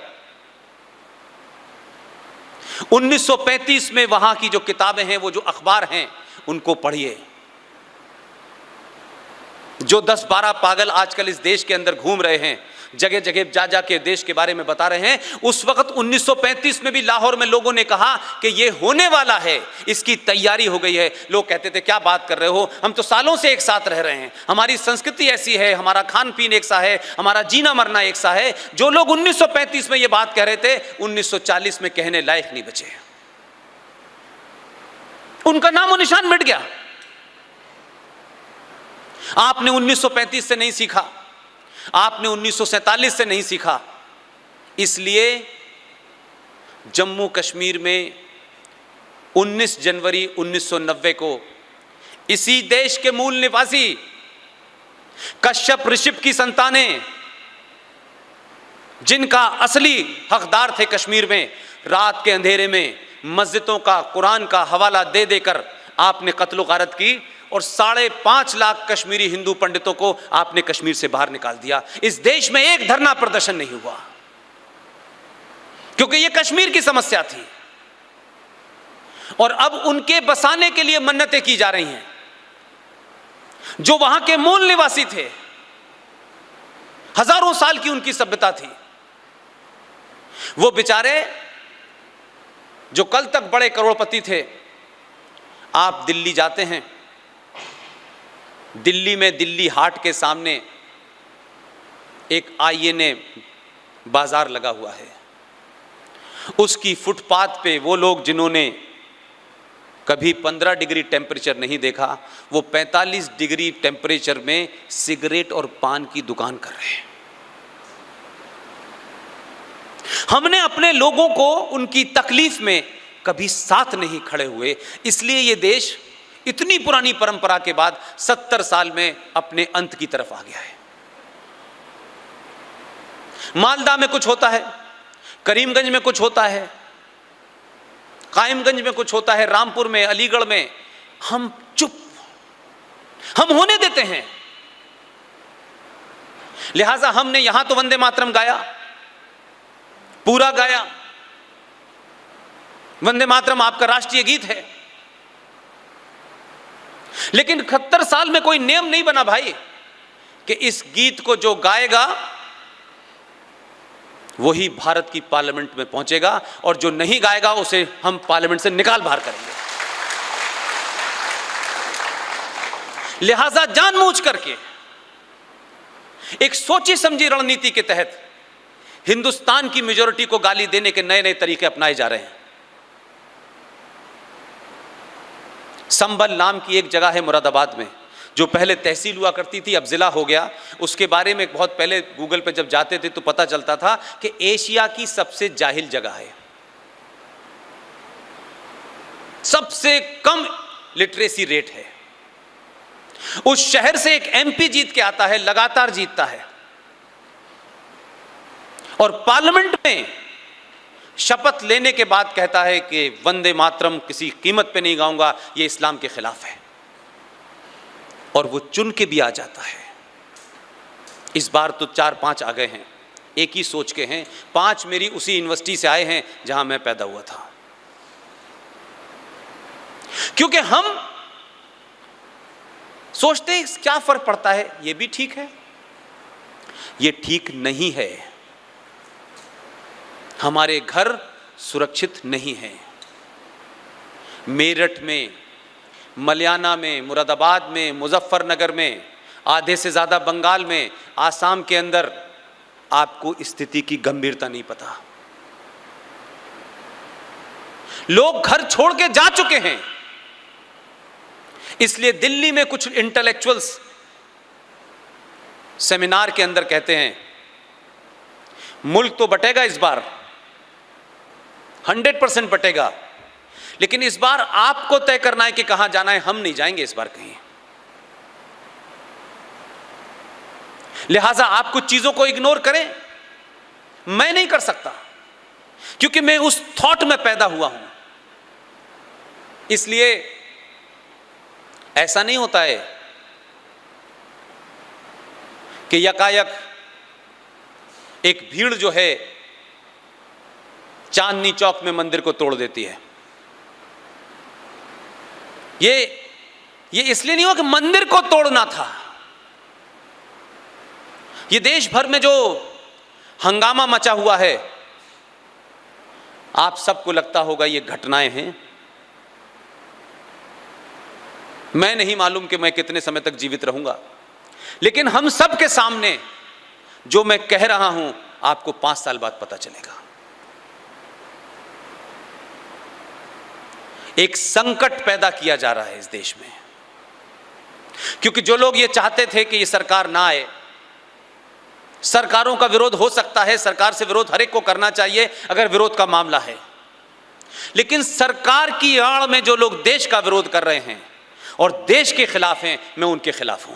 1935 में वहां की जो किताबें हैं, वो जो अखबार हैं, उनको पढ़िए। जो 10-12 पागल आजकल इस देश के अंदर घूम रहे हैं, जगह जगह जा जा के देश के बारे में बता रहे हैं, उस वक्त 1935 में भी लाहौर में लोगों ने कहा कि ये होने वाला है, इसकी तैयारी हो गई है। लोग कहते थे क्या बात कर रहे हो, हम तो सालों से एक साथ रह रहे हैं, हमारी संस्कृति ऐसी है, हमारा खान पीन एक सा है, हमारा जीना मरना एक सा है। जो लोग 1935 में ये बात कह रहे थे, 1940 में कहने लायक नहीं बचे, उनका नामो निशान मिट गया। आपने 1935 से नहीं सीखा, आपने 1947 से नहीं सीखा, इसलिए जम्मू कश्मीर में 19 जनवरी 1990 को इसी देश के मूल निवासी कश्यप ऋषभ की संतानें, जिनका असली हकदार थे कश्मीर में, रात के अंधेरे में मस्जिदों का, कुरान का हवाला दे देकर आपने कत्लो गारत की, और 5.5 लाख कश्मीरी हिंदू पंडितों को आपने कश्मीर से बाहर निकाल दिया। इस देश में एक धरना प्रदर्शन नहीं हुआ, क्योंकि यह कश्मीर की समस्या थी। और अब उनके बसाने के लिए मन्नतें की जा रही हैं, जो वहां के मूल निवासी थे, हजारों साल की उनकी सभ्यता थी। वो बेचारे जो कल तक बड़े करोड़पति थे, आप दिल्ली जाते हैं, दिल्ली में दिल्ली हाट के सामने एक आईएनए बाजार लगा हुआ है। उसकी फुटपाथ पे वो लोग जिन्होंने कभी 15 डिग्री टेम्परेचर नहीं देखा, वो 45 डिग्री टेम्परेचर में सिगरेट और पान की दुकान कर रहे हैं। हमने अपने लोगों को उनकी तकलीफ में कभी साथ नहीं खड़े हुए, इसलिए ये देश इतनी पुरानी परंपरा के बाद 70 साल में अपने अंत की तरफ आ गया है। मालदा में कुछ होता है, करीमगंज में कुछ होता है, कायमगंज में कुछ होता है, रामपुर में, अलीगढ़ में, हम चुप, हम होने देते हैं। लिहाजा हमने यहां तो वंदे मातरम गाया, पूरा गाया। वंदे मातरम आपका राष्ट्रीय गीत है, लेकिन 71 साल में कोई नियम नहीं बना भाई कि इस गीत को जो गाएगा वही भारत की पार्लियामेंट में पहुंचेगा, और जो नहीं गाएगा उसे हम पार्लियामेंट से निकाल बाहर करेंगे। लिहाजा जानबूझ करके एक सोची समझी रणनीति के तहत हिंदुस्तान की मेजॉरिटी को गाली देने के नए नए तरीके अपनाए जा रहे हैं। संबल नाम की एक जगह है मुरादाबाद में, जो पहले तहसील हुआ करती थी, अब जिला हो गया। उसके बारे में बहुत पहले गूगल पे जब जाते थे तो पता चलता था कि एशिया की सबसे जाहिल जगह है, सबसे कम लिटरेसी रेट है। उस शहर से एक एमपी जीत के आता है, लगातार जीतता है, और पार्लियामेंट में शपथ लेने के बाद कहता है कि वंदे मातरम किसी कीमत पे नहीं गाऊंगा, ये इस्लाम के खिलाफ है, और वो चुन के भी आ जाता है। इस बार तो 4-5 आ गए हैं, एक ही सोच के हैं। 5 मेरी उसी यूनिवर्सिटी से आए हैं जहां मैं पैदा हुआ था। क्योंकि हम सोचते हैं क्या फर्क पड़ता है, ये भी ठीक है, ये ठीक नहीं है। हमारे घर सुरक्षित नहीं हैं। मेरठ में, मलियाना में, मुरादाबाद में, मुजफ्फरनगर में, आधे से ज़्यादा बंगाल में, आसाम के अंदर आपको स्थिति की गंभीरता नहीं पता। लोग घर छोड़ के जा चुके हैं। इसलिए दिल्ली में कुछ इंटेलेक्चुअल्स सेमिनार के अंदर कहते हैं मुल्क तो बटेगा इस बार, 100% बटेगा, लेकिन इस बार आपको तय करना है कि कहां जाना है। हम नहीं जाएंगे इस बार कहीं। लिहाजा आप कुछ चीजों को इग्नोर करें, मैं नहीं कर सकता, क्योंकि मैं उस थॉट में पैदा हुआ हूं। इसलिए ऐसा नहीं होता है कि यकायक एक भीड़ जो है चांदनी चौक में मंदिर को तोड़ देती है। ये इसलिए नहीं हुआ कि मंदिर को तोड़ना था। ये देश भर में जो हंगामा मचा हुआ है, आप सबको लगता होगा ये घटनाएं हैं। मैं नहीं मालूम कि मैं कितने समय तक जीवित रहूंगा, लेकिन हम सब के सामने जो मैं कह रहा हूं आपको 5 साल बाद पता चलेगा। एक संकट पैदा किया जा रहा है इस देश में, क्योंकि जो लोग ये चाहते थे कि ये सरकार ना आए, सरकारों का विरोध हो सकता है, सरकार से विरोध हर एक को करना चाहिए अगर विरोध का मामला है, लेकिन सरकार की आड़ में जो लोग देश का विरोध कर रहे हैं और देश के खिलाफ हैं, मैं उनके खिलाफ हूं।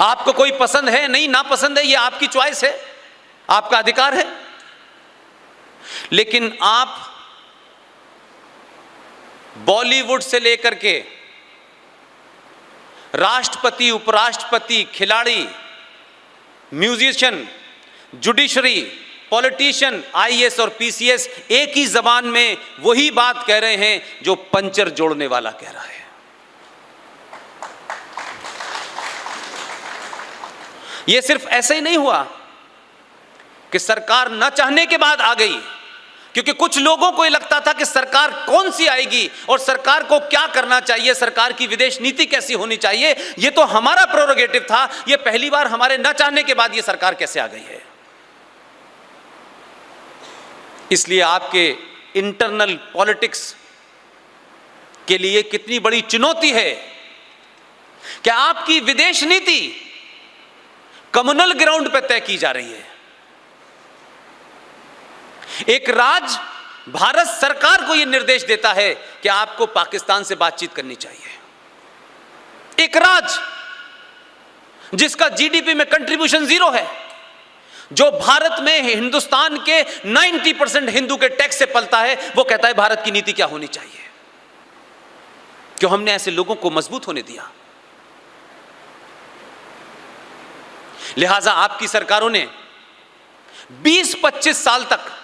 आपको कोई पसंद है, नहीं नापसंद है, ये आपकी चॉइस है, आपका अधिकार है, लेकिन आप बॉलीवुड से लेकर के राष्ट्रपति, उपराष्ट्रपति, खिलाड़ी, म्यूजिशियन, जुडिशरी, पॉलिटिशियन, आईएएस और पीसीएस एक ही जबान में वही बात कह रहे हैं जो पंचर जोड़ने वाला कह रहा है। यह सिर्फ ऐसे ही नहीं हुआ कि सरकार न चाहने के बाद आ गई, क्योंकि कुछ लोगों को यह लगता था कि सरकार कौन सी आएगी और सरकार को क्या करना चाहिए, सरकार की विदेश नीति कैसी होनी चाहिए, यह तो हमारा प्रोरोगेटिव था। यह पहली बार हमारे न चाहने के बाद यह सरकार कैसे आ गई है। इसलिए आपके इंटरनल पॉलिटिक्स के लिए कितनी बड़ी चुनौती है कि आपकी विदेश नीति कम्युनल ग्राउंड पर तय की जा रही है। एक राज्य भारत सरकार को यह निर्देश देता है कि आपको पाकिस्तान से बातचीत करनी चाहिए। एक राज्य जिसका जीडीपी में कंट्रीब्यूशन 0 है, जो भारत में हिंदुस्तान के 90% हिंदू के टैक्स से पलता है, वो कहता है भारत की नीति क्या होनी चाहिए। क्यों हमने ऐसे लोगों को मजबूत होने दिया? लिहाजा आपकी सरकारों ने 20-25 साल तक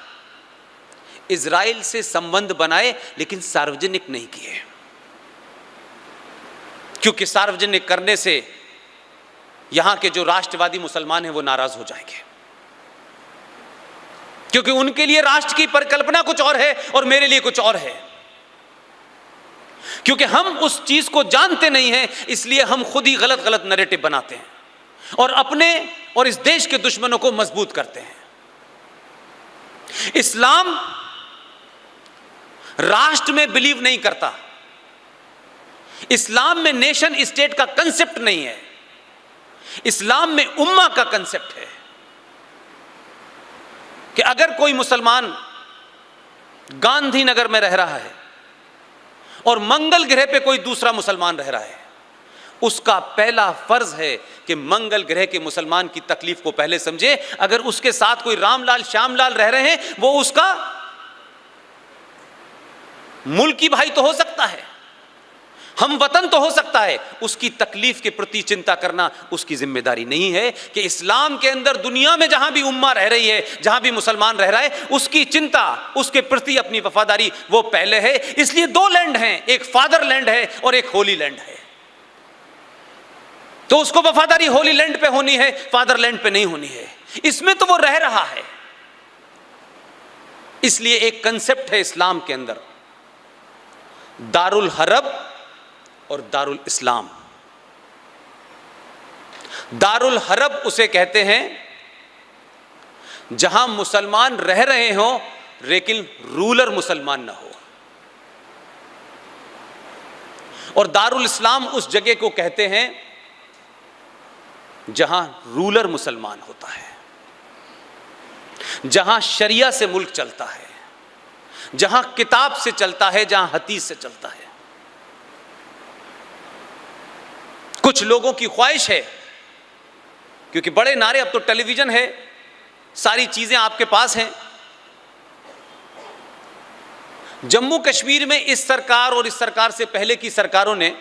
इजराइल से संबंध बनाए, लेकिन सार्वजनिक नहीं किए, क्योंकि सार्वजनिक करने से यहां के जो राष्ट्रवादी मुसलमान हैं वो नाराज हो जाएंगे, क्योंकि उनके लिए राष्ट्र की परिकल्पना कुछ और है और मेरे लिए कुछ और है। क्योंकि हम उस चीज को जानते नहीं हैं, इसलिए हम खुद ही गलत गलत नैरेटिव बनाते हैं और अपने और इस देश के दुश्मनों को मजबूत करते हैं। इस्लाम राष्ट्र में बिलीव नहीं करता। इस्लाम में नेशन स्टेट का कंसेप्ट नहीं है। इस्लाम में उम्मा का कंसेप्ट है कि अगर कोई मुसलमान गांधीनगर में रह रहा है और मंगल ग्रह पे कोई दूसरा मुसलमान रह रहा है, उसका पहला फर्ज है कि मंगल ग्रह के मुसलमान की तकलीफ को पहले समझे। अगर उसके साथ कोई रामलाल श्यामलाल रह रहे हैं, वो उसका मुल्की भाई तो हो सकता है, हम वतन तो हो सकता है, उसकी तकलीफ के प्रति चिंता करना उसकी जिम्मेदारी नहीं है। कि इस्लाम के अंदर दुनिया में जहां भी उम्मा रह रही है, जहां भी मुसलमान रह रहा है, उसकी चिंता, उसके प्रति अपनी वफादारी वो पहले है। इसलिए 2 लैंड हैं, एक फादरलैंड है और एक होली लैंड है। तो उसको वफादारी होली लैंड पे होनी है, फादरलैंड पे नहीं होनी है। इसमें तो वो रह रहा है। इसलिए एक कंसेप्ट है इस्लाम के अंदर, दारुल हरब और दारुल इस्लाम। दारुल हरब उसे कहते हैं जहां मुसलमान रह रहे हो लेकिन रूलर मुसलमान ना हो, और दारुल इस्लाम उस जगह को कहते हैं जहां रूलर मुसलमान होता है, जहां शरिया से मुल्क चलता है, जहां किताब से चलता है, जहां हदीस से चलता है। कुछ लोगों की ख्वाहिश है, क्योंकि बड़े नारे, अब तो टेलीविजन है, सारी चीजें आपके पास हैं। जम्मू कश्मीर में इस सरकार और इस सरकार से पहले की सरकारों ने,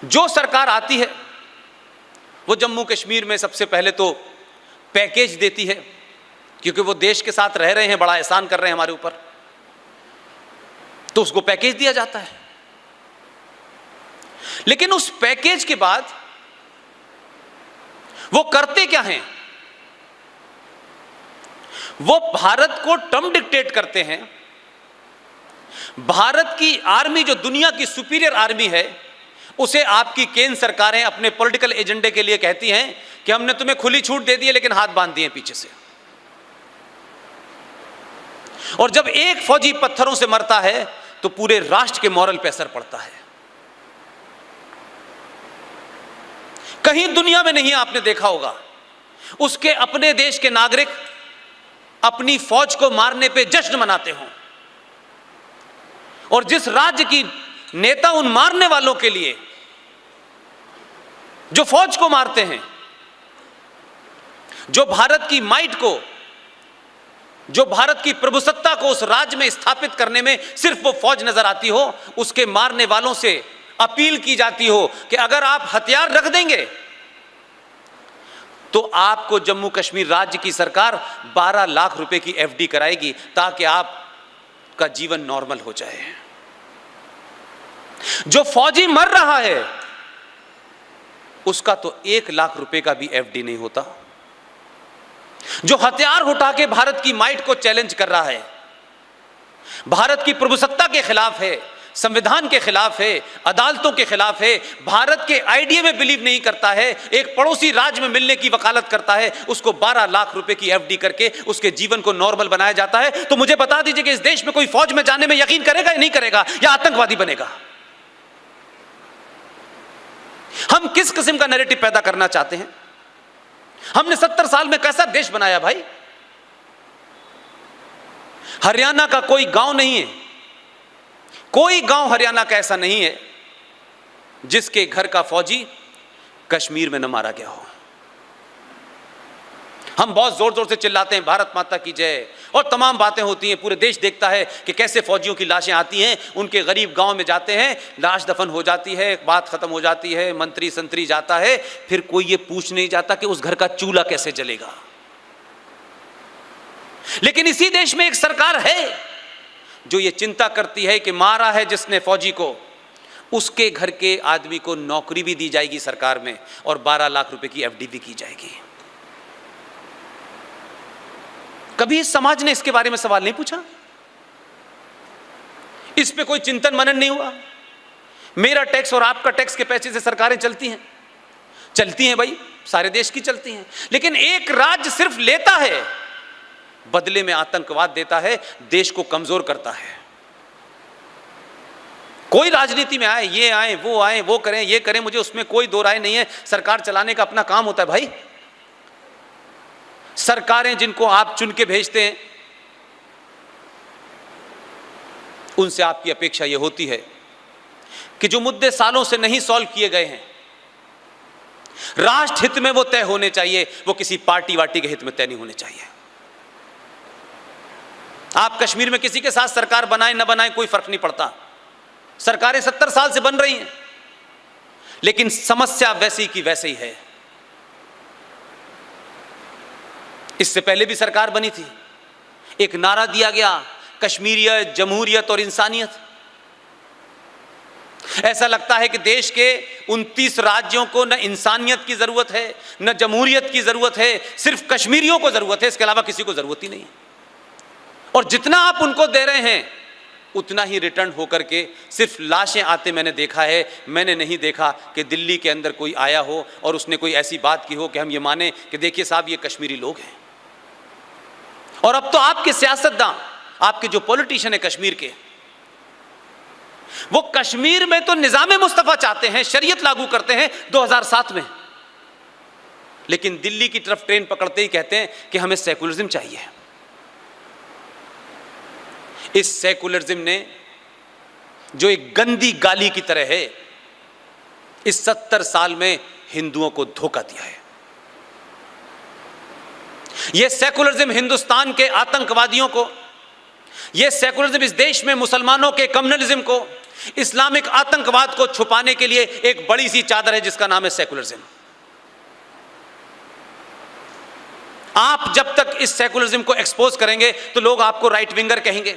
जो सरकार आती है वो जम्मू कश्मीर में सबसे पहले तो पैकेज देती है, क्योंकि वो देश के साथ रह रहे हैं, बड़ा एहसान कर रहे हैं हमारे ऊपर, तो उसको पैकेज दिया जाता है। लेकिन उस पैकेज के बाद वो करते क्या हैं? वो भारत को टर्म डिक्टेट करते हैं। भारत की आर्मी, जो दुनिया की सुपीरियर आर्मी है, उसे आपकी केंद्र सरकारें अपने पॉलिटिकल एजेंडे के लिए कहती हैं कि हमने तुम्हें खुली छूट दे दी है, लेकिन हाथ बांध दिए पीछे से। और जब एक फौजी पत्थरों से मरता है तो पूरे राष्ट्र के मॉरल पे असर पड़ता है। कहीं दुनिया में नहीं आपने देखा होगा उसके अपने देश के नागरिक अपनी फौज को मारने पे जश्न मनाते हों, और जिस राज्य की नेता उन मारने वालों के लिए, जो फौज को मारते हैं, जो भारत की माइट को, जो भारत की प्रभुसत्ता को उस राज्य में स्थापित करने में सिर्फ वो फौज नजर आती हो, उसके मारने वालों से अपील की जाती हो कि अगर आप हथियार रख देंगे तो आपको जम्मू कश्मीर राज्य की सरकार 12 लाख रुपए की एफडी कराएगी, ताकि आपका जीवन नॉर्मल हो जाए। जो फौजी मर रहा है उसका तो 1 लाख रुपए का भी एफडी नहीं होता। जो हथियार उठा के भारत की माइट को चैलेंज कर रहा है, भारत की प्रभुसत्ता के खिलाफ है, संविधान के खिलाफ है, अदालतों के खिलाफ है, भारत के आइडिया में बिलीव नहीं करता है, एक पड़ोसी राज्य में मिलने की वकालत करता है, उसको 12 लाख रुपए की एफडी करके उसके जीवन को नॉर्मल बनाया जाता है। तो मुझे बता दीजिए कि इस देश में कोई फौज में जाने में यकीन करेगा या नहीं करेगा, या आतंकवादी बनेगा? हम किस किस्म का नैरेटिव पैदा करना चाहते हैं? हमने 70 साल में कैसा देश बनाया भाई? हरियाणा का कोई गांव नहीं है, कोई गांव हरियाणा का ऐसा नहीं है जिसके घर का फौजी कश्मीर में न मारा गया हो। हम बहुत जोर जोर से चिल्लाते हैं भारत माता की जय, और तमाम बातें होती हैं, पूरे देश देखता है कि कैसे फौजियों की लाशें आती हैं, उनके गरीब गांव में जाते हैं, लाश दफन हो जाती है, बात खत्म हो जाती है, मंत्री संतरी जाता है, फिर कोई ये पूछ नहीं जाता कि उस घर का चूल्हा कैसे जलेगा। लेकिन इसी देश में एक सरकार है जो ये चिंता करती है कि मारा है जिसने फौजी को, उसके घर के आदमी को नौकरी भी दी जाएगी सरकार में, और 12 लाख रुपए की एफडी भी की जाएगी। कभी इस समाज ने इसके बारे में सवाल नहीं पूछा? इस पे कोई चिंतन मनन नहीं हुआ? मेरा टैक्स और आपका टैक्स के पैसे से सरकारें चलती हैं, चलती हैं भाई, सारे देश की चलती हैं। लेकिन एक राज्य सिर्फ लेता है, बदले में आतंकवाद देता है, देश को कमजोर करता है। कोई राजनीति में आए, ये आए, वो करें, ये करें, मुझे उसमें कोई दो राय नहीं है। सरकार चलाने का अपना काम होता है भाई। सरकारें जिनको आप चुन के भेजते हैं, उनसे आपकी अपेक्षा यह होती है कि जो मुद्दे सालों से नहीं सॉल्व किए गए हैं, राष्ट्र हित में वो तय होने चाहिए, वो किसी पार्टी वार्टी के हित में तय नहीं होने चाहिए। आप कश्मीर में किसी के साथ सरकार बनाए न बनाए कोई फर्क नहीं पड़ता, सरकारें 70 साल से बन रही हैं, लेकिन समस्या वैसी की वैसे ही है। इससे पहले भी सरकार बनी थी, एक नारा दिया गया, कश्मीरियत, जमहूरियत और इंसानियत। ऐसा लगता है कि देश के 29 राज्यों को न इंसानियत की जरूरत है, न जमहूरियत की जरूरत है, सिर्फ कश्मीरियों को जरूरत है, इसके अलावा किसी को जरूरत ही नहीं है। और जितना आप उनको दे रहे हैं उतना ही रिटर्न होकर के सिर्फ लाशें आते मैंने देखा है। मैंने नहीं देखा कि दिल्ली के अंदर कोई आया हो और उसने कोई ऐसी बात की हो कि हम ये माने कि देखिए साहब ये कश्मीरी लोग हैं। और अब तो आपके सियासतदान, आपके जो पॉलिटिशियन है कश्मीर के, वो कश्मीर में तो निजाम मुस्तफा चाहते हैं, शरीयत लागू करते हैं 2007 में, लेकिन दिल्ली की तरफ ट्रेन पकड़ते ही कहते हैं कि हमें सेकुलरिज्म चाहिए। इस सेकुलरिज्म ने जो एक गंदी गाली की तरह है, इस 70 साल में हिंदुओं को धोखा दिया है। यह सेकुलरिज्म हिंदुस्तान के आतंकवादियों को, यह सेकुलरिज्म इस देश में मुसलमानों के कम्युनलिज्म को, इस्लामिक आतंकवाद को छुपाने के लिए एक बड़ी सी चादर है जिसका नाम है सेकुलरिज्म। आप जब तक इस सेकुलरिज्म को एक्सपोज करेंगे तो लोग आपको राइट विंगर कहेंगे,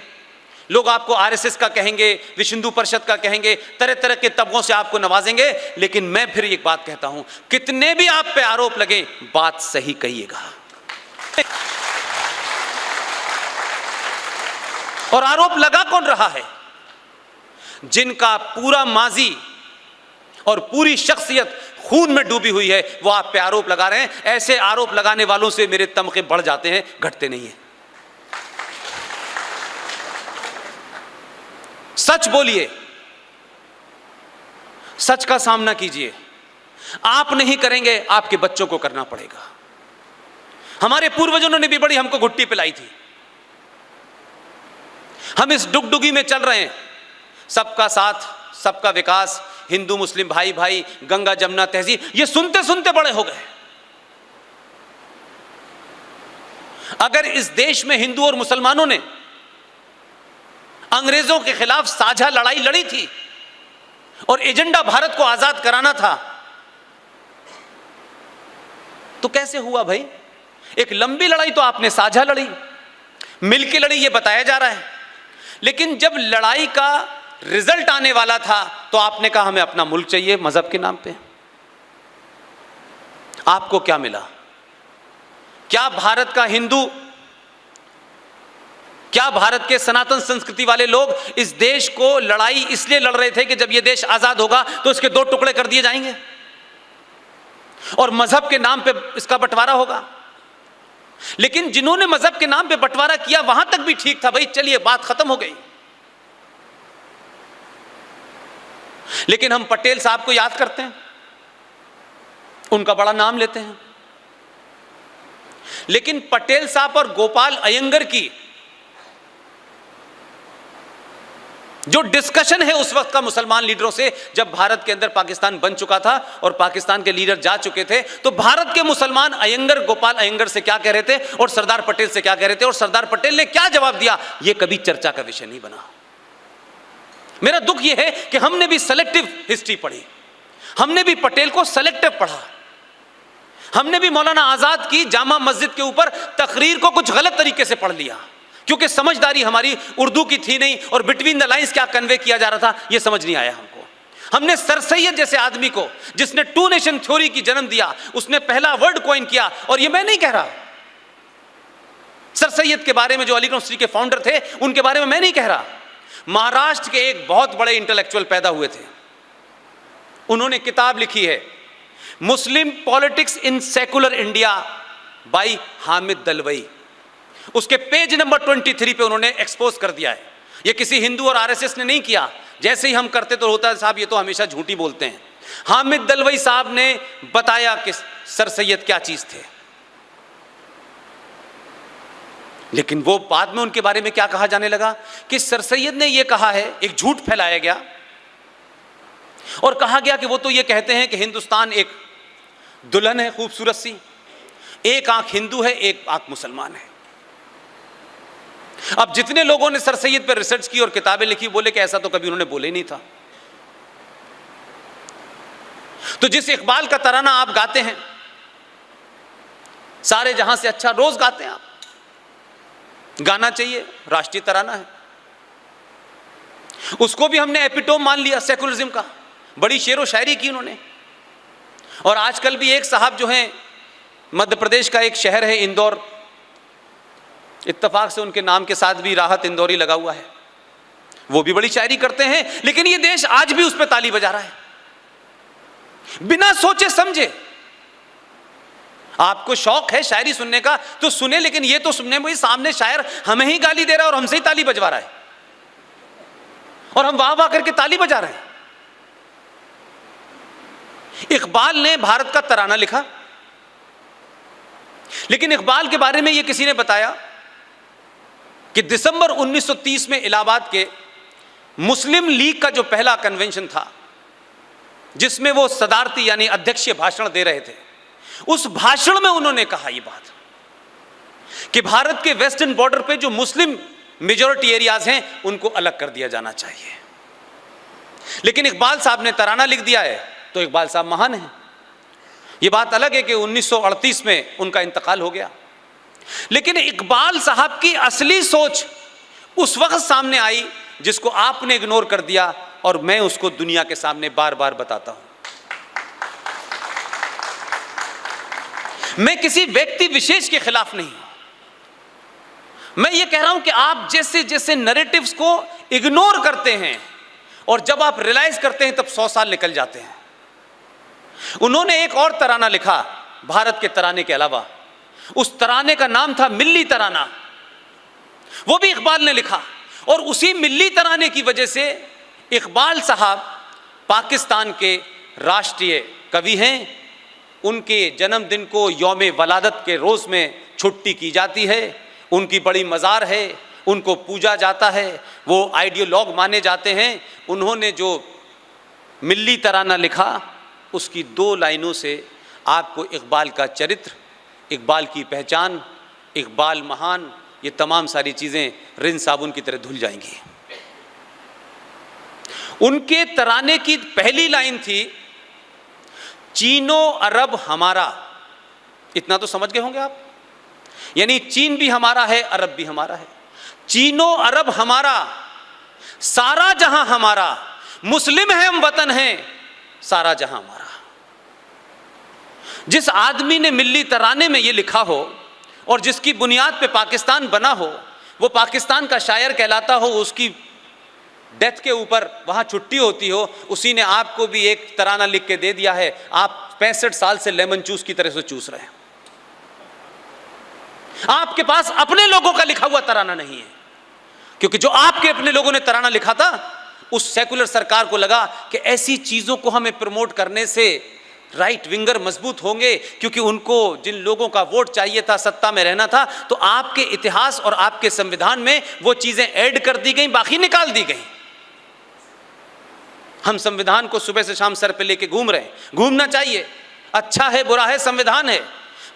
लोग आपको आरएसएस का कहेंगे, विश्व हिंदू परिषद का कहेंगे, तरह तरह के तबकों से आपको नवाजेंगे। लेकिन मैं फिर एक बात कहता हूं, कितने भी आप पे आरोप लगे, बात सही कहिएगा। और आरोप लगा कौन रहा है? जिनका पूरा माजी और पूरी शख्सियत खून में डूबी हुई है, वो आप पे आरोप लगा रहे हैं। ऐसे आरोप लगाने वालों से मेरे तमखे बढ़ जाते हैं, घटते नहीं हैं। सच बोलिए, सच का सामना कीजिए। आप नहीं करेंगे, आपके बच्चों को करना पड़ेगा। हमारे पूर्वजों ने भी बड़ी हमको घुट्टी पिलाई थी। हम इस डुगडुगी में चल रहे हैं, सबका साथ, सबका विकास, हिंदू मुस्लिम भाई भाई, गंगा जमुना तहजीब, ये सुनते सुनते बड़े हो गए। अगर इस देश में हिंदू और मुसलमानों ने अंग्रेजों के खिलाफ साझा लड़ाई लड़ी थी और एजेंडा भारत को आजाद कराना था, तो कैसे हुआ भाई? एक लंबी लड़ाई तो आपने साझा लड़ी, मिलके लड़ी, ये बताया जा रहा है। लेकिन जब लड़ाई का रिजल्ट आने वाला था तो आपने कहा हमें अपना मुल्क चाहिए मजहब के नाम पे। आपको क्या मिला? क्या भारत का हिंदू, क्या भारत के सनातन संस्कृति वाले लोग इस देश को लड़ाई इसलिए लड़ रहे थे कि जब यह देश आजाद होगा तो इसके 2 टुकड़े कर दिए जाएंगे और मजहब के नाम पे इसका बंटवारा होगा? लेकिन जिन्होंने मजहब के नाम पे बंटवारा किया वहां तक भी ठीक था, भाई चलिए बात खत्म हो गई। लेकिन हम पटेल साहब को याद करते हैं, उनका बड़ा नाम लेते हैं, लेकिन पटेल साहब और गोपाल अयंगर की जो डिस्कशन है उस वक्त का मुसलमान लीडरों से, जब भारत के अंदर पाकिस्तान बन चुका था और पाकिस्तान के लीडर जा चुके थे, तो भारत के मुसलमान अयंगर गोपाल अयंगर से क्या कह रहे थे और सरदार पटेल से क्या कह रहे थे और सरदार पटेल ने क्या जवाब दिया, यह कभी चर्चा का विषय नहीं बना। मेरा दुख यह है कि हमने भी सेलेक्टिव हिस्ट्री पढ़ी, हमने भी पटेल को सेलेक्टिव पढ़ा, हमने भी मौलाना आजाद की जामा मस्जिद के ऊपर तकरीर को कुछ गलत तरीके से पढ़ लिया, क्योंकि समझदारी हमारी उर्दू की थी नहीं और बिटवीन द लाइंस क्या कन्वे किया जा रहा था यह समझ नहीं आया हमको। हमने सर सैयद जैसे आदमी को, जिसने 2 नेशन थ्योरी की जन्म दिया, उसने पहला वर्ड कॉइन किया, और यह मैं नहीं कह रहा, सर सैयद के बारे में जो अली यूनिवर्सिटी के फाउंडर थे उनके बारे में मैं नहीं कह रहा, महाराष्ट्र के एक बहुत बड़े इंटेलेक्चुअल पैदा हुए थे, उन्होंने किताब लिखी है Muslim politics in secular India by Hamid Dalwai. उसके पेज नंबर 23 पे उन्होंने एक्सपोज कर दिया है। ये किसी हिंदू और आरएसएस ने नहीं किया, जैसे ही हम करते तो होता है साहब ये तो हमेशा झूठी बोलते हैं। हामिद दलवई साहब ने बताया कि सर सैयद क्या चीज थे, लेकिन वो बाद में उनके बारे में क्या कहा जाने लगा कि सर सैयद ने ये कहा है, एक झूठ फैलाया गया और कहा गया कि वो तो ये कहते हैं कि हिंदुस्तान एक दुल्हन है खूबसूरत सी, एक आंख हिंदू है एक आंख मुसलमान है। अब जितने लोगों ने सर सैयद पर रिसर्च की और किताबें लिखी, बोले कि ऐसा तो कभी उन्होंने बोले नहीं था। तो जिस इकबाल का तराना आप गाते हैं, सारे जहां से अच्छा, रोज गाते हैं आप, गाना चाहिए, राष्ट्रीय तराना है, उसको भी हमने एपिटोम मान लिया सेकुलरिज्म का। बड़ी शेरो शायरी की उन्होंने। और आजकल भी एक साहब जो हैं, मध्य प्रदेश का एक शहर है इंदौर, इत्तेफाक से उनके नाम के साथ भी राहत इंदौरी लगा हुआ है, वो भी बड़ी शायरी करते हैं, लेकिन ये देश आज भी उस पर ताली बजा रहा है बिना सोचे समझे। आपको शौक है शायरी सुनने का तो सुने, लेकिन ये तो सुनने में सामने शायर हमें ही गाली दे रहा है और हमसे ही ताली बजवा रहा है और हम वाह वाह करके ताली बजा रहे हैं। इकबाल ने भारत का तराना लिखा, लेकिन इकबाल के बारे में यह किसी ने बताया कि दिसंबर 1930 में इलाहाबाद के मुस्लिम लीग का जो पहला कन्वेंशन था, जिसमें वो सदारती यानी अध्यक्षीय भाषण दे रहे थे, उस भाषण में उन्होंने कहा ये बात कि भारत के वेस्टर्न बॉर्डर पे जो मुस्लिम मेजॉरिटी एरियाज हैं उनको अलग कर दिया जाना चाहिए। लेकिन इकबाल साहब ने तराना लिख दिया है, तो इकबाल साहब महान हैं। ये बात अलग है कि 1938 में उनका इंतकाल हो गया, लेकिन इकबाल साहब की असली सोच उस वक्त सामने आई जिसको आपने इग्नोर कर दिया, और मैं उसको दुनिया के सामने बार बार बताता हूं। मैं किसी व्यक्ति विशेष के खिलाफ नहीं हूं, मैं ये कह रहा हूं कि आप जैसे जैसे नैरेटिव्स को इग्नोर करते हैं और जब आप रियलाइज करते हैं तब 100 साल निकल जाते हैं। उन्होंने एक और तराना लिखा भारत के तराने के अलावा, उस तराने का नाम था मिल्ली तराना, वो भी इकबाल ने लिखा। और उसी मिल्ली तराने की वजह से इकबाल साहब पाकिस्तान के राष्ट्रीय कवि हैं। उनके जन्मदिन को यौम वलादत के रोज़ में छुट्टी की जाती है, उनकी बड़ी मज़ार है, उनको पूजा जाता है, वो आइडियोलॉग माने जाते हैं। उन्होंने जो मिल्ली तराना लिखा, उसकी 2 लाइनों से आपको इकबाल का चरित्र, इकबाल की पहचान, इकबाल महान, ये तमाम सारी चीज़ें रिन साबुन की तरह धुल जाएंगी। उनके तराने की पहली लाइन थी, चीनो अरब हमारा। इतना तो समझ गए होंगे आप, यानी चीन भी हमारा है, अरब भी हमारा है। चीनो अरब हमारा, सारा जहां हमारा, मुस्लिम है हम वतन हैं, सारा जहां हमारा। जिस आदमी ने मिल्ली तराने में ये लिखा हो और जिसकी बुनियाद पे पाकिस्तान बना हो, वो पाकिस्तान का शायर कहलाता हो, उसकी डेथ के ऊपर वहाँ छुट्टी होती हो, उसी ने आपको भी एक तराना लिख के दे दिया है। आप 65 साल से लेमन चूस की तरह से चूस रहे हैं। आपके पास अपने लोगों का लिखा हुआ तराना नहीं है, क्योंकि जो आपके अपने लोगों ने तराना लिखा था, उस सेकुलर सरकार को लगा कि ऐसी चीज़ों को हमें प्रमोट करने से राइट विंगर मजबूत होंगे, क्योंकि उनको जिन लोगों का वोट चाहिए था, सत्ता में रहना था, तो आपके इतिहास और आपके संविधान में वो चीज़ें ऐड कर दी गई, बाकी निकाल दी गई। हम संविधान को सुबह से शाम सर पे लेके घूम रहे हैं। घूमना चाहिए, अच्छा है बुरा है, संविधान है।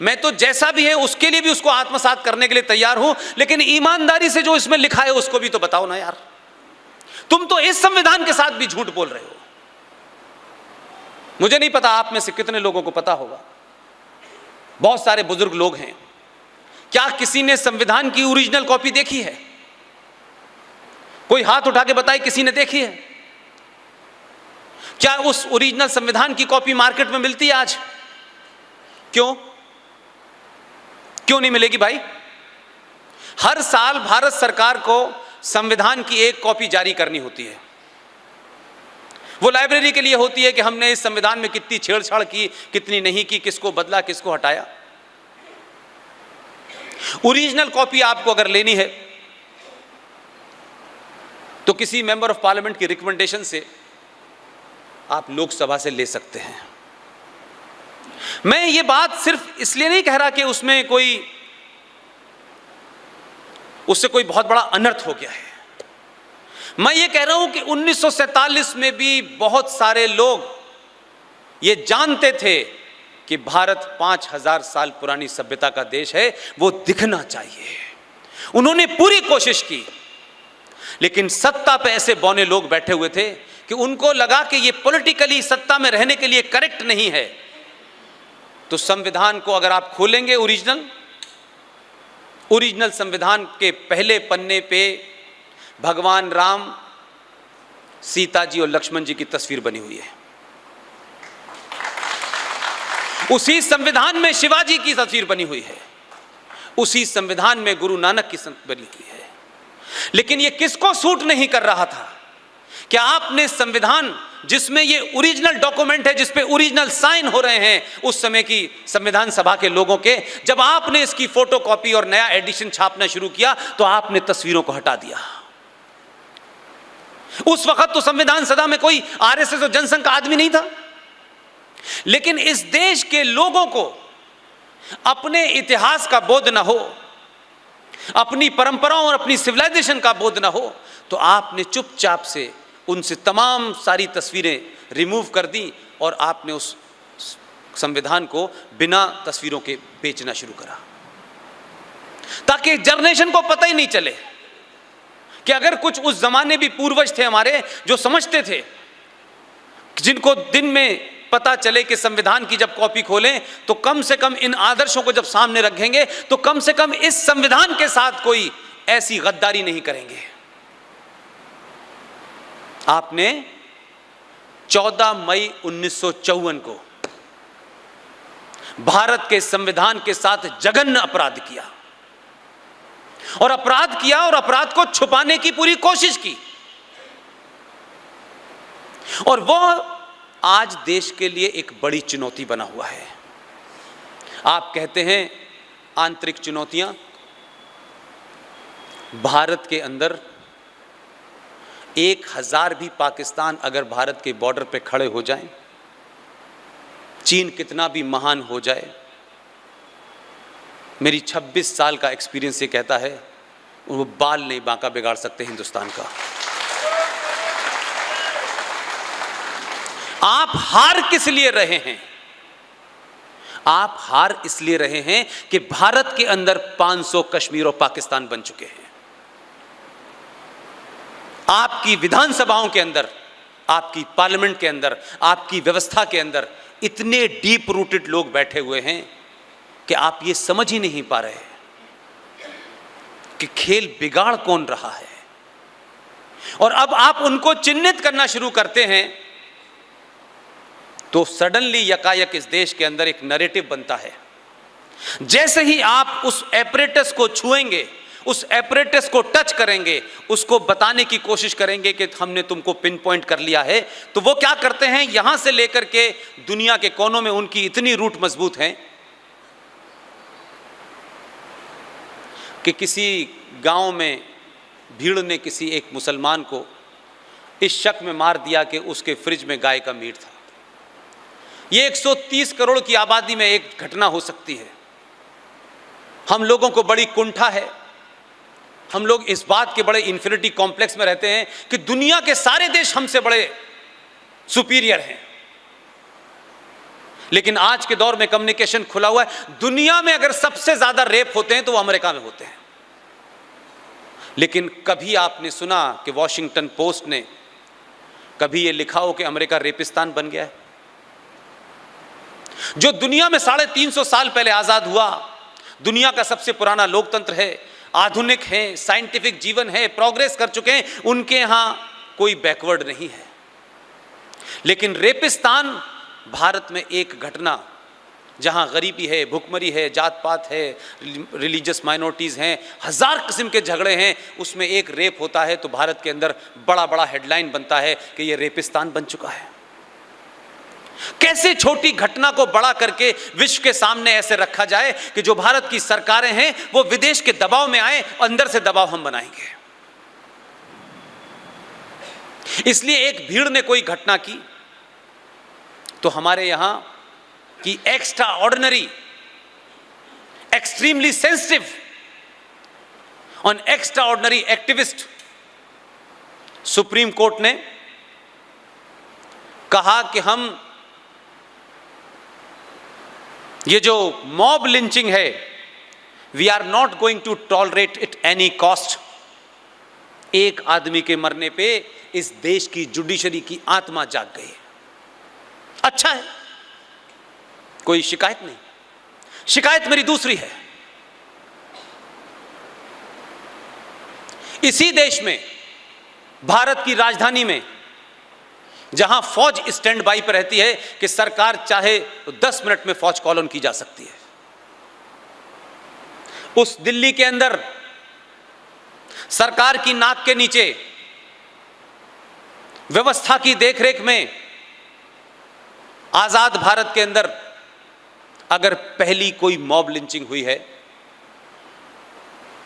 मैं तो जैसा भी है उसके लिए भी उसको आत्मसात करने के लिए तैयार हूं, लेकिन ईमानदारी से जो इसमें लिखा है उसको भी तो बताओ ना यार। तुम तो इस संविधान के साथ भी झूठ बोल रहे हो। मुझे नहीं पता आप में से कितने लोगों को पता होगा, बहुत सारे बुजुर्ग लोग हैं, क्या किसी ने संविधान की ओरिजिनल कॉपी देखी है? कोई हाथ उठा के बताए किसी ने देखी है? क्या उस ओरिजिनल संविधान की कॉपी मार्केट में मिलती है आज? क्यों नहीं मिलेगी भाई? हर साल भारत सरकार को संविधान की एक कॉपी जारी करनी होती है। वो लाइब्रेरी के लिए होती है कि हमने इस संविधान में कितनी छेड़छाड़ की, कितनी नहीं की, किसको बदला, किसको हटाया। ओरिजिनल कॉपी आपको अगर लेनी है तो किसी मेंबर ऑफ पार्लियामेंट की रिकमेंडेशन से आप लोकसभा से ले सकते हैं। मैं ये बात सिर्फ इसलिए नहीं कह रहा कि उसमें उससे कोई बहुत बड़ा अनर्थ हो गया है। मैं ये कह रहा हूं कि 1947 में भी बहुत सारे लोग ये जानते थे कि भारत 5000 साल पुरानी सभ्यता का देश है, वो दिखना चाहिए। उन्होंने पूरी कोशिश की, लेकिन सत्ता पे ऐसे बौने लोग बैठे हुए थे कि उनको लगा कि ये पॉलिटिकली सत्ता में रहने के लिए करेक्ट नहीं है। तो संविधान को अगर आप खोलेंगे, ओरिजिनल संविधान के पहले पन्ने पे भगवान राम सीता जी और लक्ष्मण जी की तस्वीर बनी हुई है। उसी संविधान में शिवाजी की तस्वीर बनी हुई है। उसी संविधान में गुरु नानक की बनी हुई है। लेकिन यह किसको सूट नहीं कर रहा था? क्या आपने संविधान, जिसमें ये ओरिजिनल डॉक्यूमेंट है, जिस पे ओरिजिनल साइन हो रहे हैं उस समय की संविधान सभा के लोगों के, जब आपने इसकी फोटोकॉपी और नया एडिशन छापना शुरू किया तो आपने तस्वीरों को हटा दिया। उस वक्त तो संविधान सभा में कोई आरएसएस और जनसंघ का आदमी नहीं था। लेकिन इस देश के लोगों को अपने इतिहास का बोध ना हो, अपनी परंपराओं और अपनी सिविलाइजेशन का बोध ना हो, तो आपने चुपचाप से उनसे तमाम सारी तस्वीरें रिमूव कर दी और आपने उस संविधान को बिना तस्वीरों के बेचना शुरू करा, ताकि जनरेशन को पता ही नहीं चले कि अगर कुछ उस जमाने भी पूर्वज थे हमारे जो समझते थे, जिनको दिन में पता चले कि संविधान की जब कॉपी खोलें तो कम से कम इन आदर्शों को जब सामने रखेंगे तो कम से कम इस संविधान के साथ कोई ऐसी गद्दारी नहीं करेंगे। आपने 14 मई 1954 को भारत के संविधान के साथ जघन्य अपराध किया और अपराध को छुपाने की पूरी कोशिश की, और वो आज देश के लिए एक बड़ी चुनौती बना हुआ है। आप कहते हैं आंतरिक चुनौतियां, भारत के अंदर 1000 भी पाकिस्तान अगर भारत के बॉर्डर पे खड़े हो जाएं, चीन कितना भी महान हो जाए, मेरी 26 साल का एक्सपीरियंस ये कहता है वो बाल नहीं बांका बिगाड़ सकते हिंदुस्तान का। आप हार किस लिए रहे हैं? आप हार इसलिए रहे हैं कि भारत के अंदर 500 कश्मीर और पाकिस्तान बन चुके हैं। आपकी विधानसभाओं के अंदर, आपकी पार्लियामेंट के अंदर, आपकी व्यवस्था के अंदर इतने डीप रूटेड लोग बैठे हुए हैं कि आप ये समझ ही नहीं पा रहे कि खेल बिगाड़ कौन रहा है। और अब आप उनको चिन्हित करना शुरू करते हैं तो सडनली यकायक इस देश के अंदर एक नैरेटिव बनता है। जैसे ही आप उस एपरेटस को छुएंगे, उस एपरेटस को टच करेंगे, उसको बताने की कोशिश करेंगे कि हमने तुमको पिन पॉइंट कर लिया है, तो वो क्या करते हैं, यहां से लेकर के दुनिया के कोनों में उनकी इतनी रूट मजबूत है कि किसी गांव में भीड़ ने किसी एक मुसलमान को इस शक में मार दिया कि उसके फ्रिज में गाय का मीट था। ये 130 करोड़ की आबादी में एक घटना हो सकती है। हम लोगों को बड़ी कुंठा है, हम लोग इस बात के बड़े इन्फिनिटी कॉम्प्लेक्स में रहते हैं कि दुनिया के सारे देश हमसे बड़े सुपीरियर हैं। लेकिन आज के दौर में कम्युनिकेशन खुला हुआ है। दुनिया में अगर सबसे ज्यादा रेप होते हैं तो वो अमेरिका में होते हैं। लेकिन कभी आपने सुना कि वॉशिंगटन पोस्ट ने कभी ये लिखा हो कि अमेरिका रेपिस्तान बन गया है? जो दुनिया में 350 साल पहले आजाद हुआ, दुनिया का सबसे पुराना लोकतंत्र है, आधुनिक है, साइंटिफिक जीवन है, प्रोग्रेस कर चुके हैं, उनके यहां कोई बैकवर्ड नहीं है। लेकिन रेपिस्तान भारत में एक घटना, जहां गरीबी है, भुखमरी है, जात पात है, रिलीजियस माइनॉरिटीज़ हैं, 1000 किस्म के झगड़े हैं, उसमें एक रेप होता है तो भारत के अंदर बड़ा बड़ा हेडलाइन बनता है कि ये रेपिस्तान बन चुका है। कैसे छोटी घटना को बड़ा करके विश्व के सामने ऐसे रखा जाए कि जो भारत की सरकारें हैं वो विदेश के दबाव में आए, अंदर से दबाव हम बनाएंगे। इसलिए एक भीड़ ने कोई घटना की तो हमारे यहां की extraordinary, extremely sensitive on extraordinary activist Supreme Court ने कहा कि हम ये जो मॉब लिंचिंग है, we are not going to tolerate it any cost. एक आदमी के मरने पे इस देश की जुडिशरी की आत्मा जाग गई। अच्छा है, कोई शिकायत नहीं। शिकायत मेरी दूसरी है। इसी देश में, भारत की राजधानी में जहां फौज स्टैंड बाई पर रहती है कि सरकार चाहे तो 10 मिनट में फौज कॉल ऑन की जा सकती है। उस दिल्ली के अंदर सरकार की नाक के नीचे व्यवस्था की देखरेख में आजाद भारत के अंदर अगर पहली कोई मॉब लिंचिंग हुई है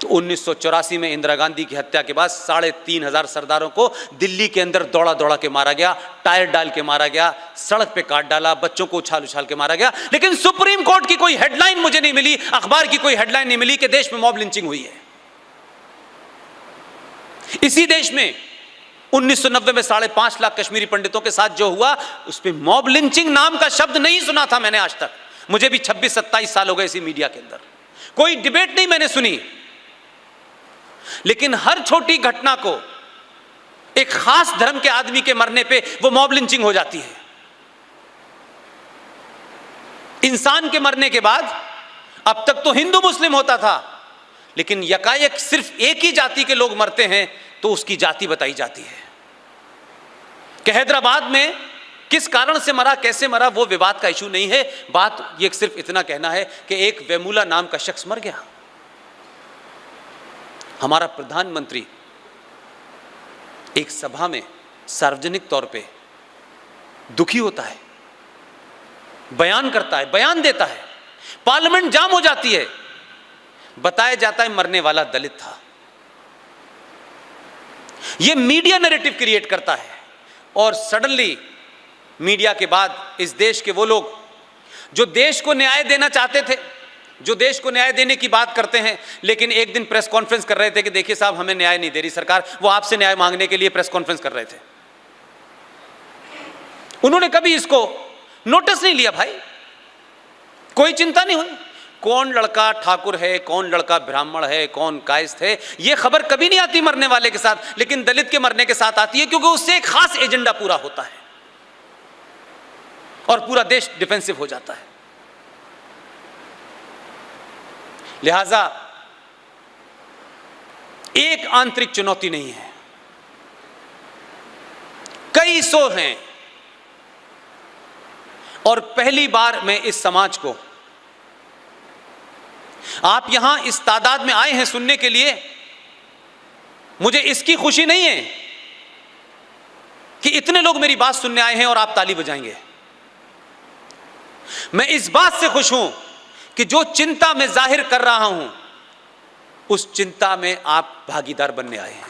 तो 1984 में इंदिरा गांधी की हत्या के बाद 3,500 सरदारों को दिल्ली के अंदर दौड़ा दौड़ा के मारा गया, टायर डाल के मारा गया, सड़क पे काट डाला, बच्चों को उछाल उछाल के मारा गया। लेकिन सुप्रीम कोर्ट की कोई हेडलाइन मुझे नहीं मिली, अखबार की कोई हेडलाइन नहीं मिली कि देश में मॉब लिंचिंग हुई है। इसी देश में 1990 में 5.5 लाख कश्मीरी पंडितों के साथ जो हुआ, उस पर मॉब लिंचिंग नाम का शब्द नहीं सुना था मैंने आज तक। मुझे भी 26-27 साल हो गए इसी मीडिया के अंदर, कोई डिबेट नहीं मैंने सुनी। लेकिन हर छोटी घटना को एक खास धर्म के आदमी के मरने पे वो मॉब लिंचिंग हो जाती है। इंसान के मरने के बाद अब तक तो हिंदू मुस्लिम होता था, लेकिन यकायक सिर्फ एक ही जाति के लोग मरते हैं तो उसकी जाति बताई जाती है कि हैदराबाद में किस कारण से मरा, कैसे मरा, वो विवाद का इशू नहीं है। बात ये सिर्फ इतना कहना है कि एक वेमुला नाम का शख्स मर गया। हमारा प्रधानमंत्री एक सभा में सार्वजनिक तौर पे दुखी होता है, बयान करता है, बयान देता है, पार्लियामेंट जाम हो जाती है, बताया जाता है मरने वाला दलित था। यह मीडिया नैरेटिव क्रिएट करता है और सडनली मीडिया के बाद इस देश के वो लोग जो देश को न्याय देना चाहते थे, जो देश को न्याय देने की बात करते हैं, लेकिन एक दिन प्रेस कॉन्फ्रेंस कर रहे थे कि देखिए साहब हमें न्याय नहीं दे रही सरकार, वो आपसे न्याय मांगने के लिए प्रेस कॉन्फ्रेंस कर रहे थे। उन्होंने कभी इसको नोटिस नहीं लिया भाई, कोई चिंता नहीं हुई। कौन लड़का ठाकुर है, कौन लड़का ब्राह्मण है, कौन कायस्थ है, यह खबर कभी नहीं आती मरने वाले के साथ, लेकिन दलित के मरने के साथ आती है, क्योंकि उससे एक खास एजेंडा पूरा होता है और पूरा देश डिफेंसिव हो जाता है। लिहाजा एक आंतरिक चुनौती नहीं है, कई सौ हैं। और पहली बार मैं इस समाज को, आप यहां इस तादाद में आए हैं सुनने के लिए, मुझे इसकी खुशी नहीं है कि इतने लोग मेरी बात सुनने आए हैं और आप ताली बजाएंगे। मैं इस बात से खुश हूं कि जो चिंता मैं जाहिर कर रहा हूं, उस चिंता में आप भागीदार बनने आए हैं।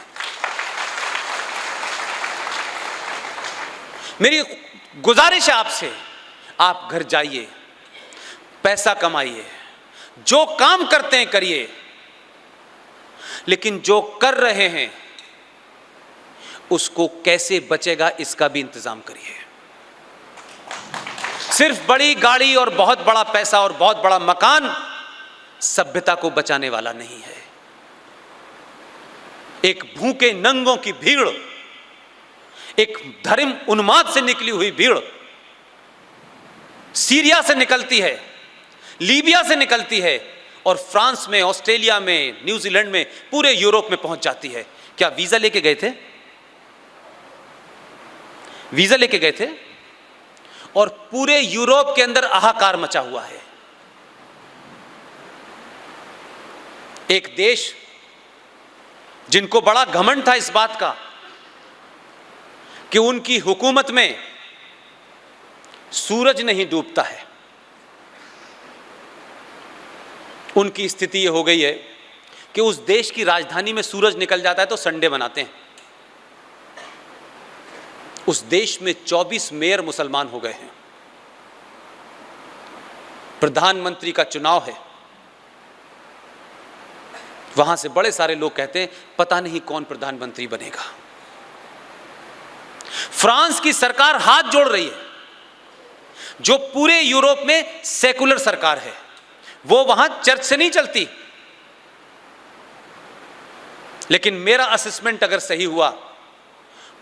मेरी गुजारिश है आपसे, आप घर जाइए, पैसा कमाइए, जो काम करते हैं करिए, लेकिन जो कर रहे हैं उसको कैसे बचेगा इसका भी इंतजाम करिए। सिर्फ बड़ी गाड़ी और बहुत बड़ा पैसा और बहुत बड़ा मकान सभ्यता को बचाने वाला नहीं है। एक भूखे नंगों की भीड़, एक धर्म उन्माद से निकली हुई भीड़ सीरिया से निकलती है, लीबिया से निकलती है और फ्रांस में, ऑस्ट्रेलिया में, न्यूजीलैंड में, पूरे यूरोप में पहुंच जाती है। क्या वीजा लेके गए थे? वीजा लेके गए थे और पूरे यूरोप के अंदर हाहाकार मचा हुआ है। एक देश जिनको बड़ा घमंड था इस बात का कि उनकी हुकूमत में सूरज नहीं डूबता है, उनकी स्थिति यह हो गई है कि उस देश की राजधानी में सूरज निकल जाता है तो संडे मनाते हैं। उस देश में 24 मेयर मुसलमान हो गए हैं। प्रधानमंत्री का चुनाव है, वहां से बड़े सारे लोग कहते हैं पता नहीं कौन प्रधानमंत्री बनेगा। फ्रांस की सरकार हाथ जोड़ रही है, जो पूरे यूरोप में सेकुलर सरकार है, वो वहां चर्च से नहीं चलती। लेकिन मेरा असेसमेंट अगर सही हुआ,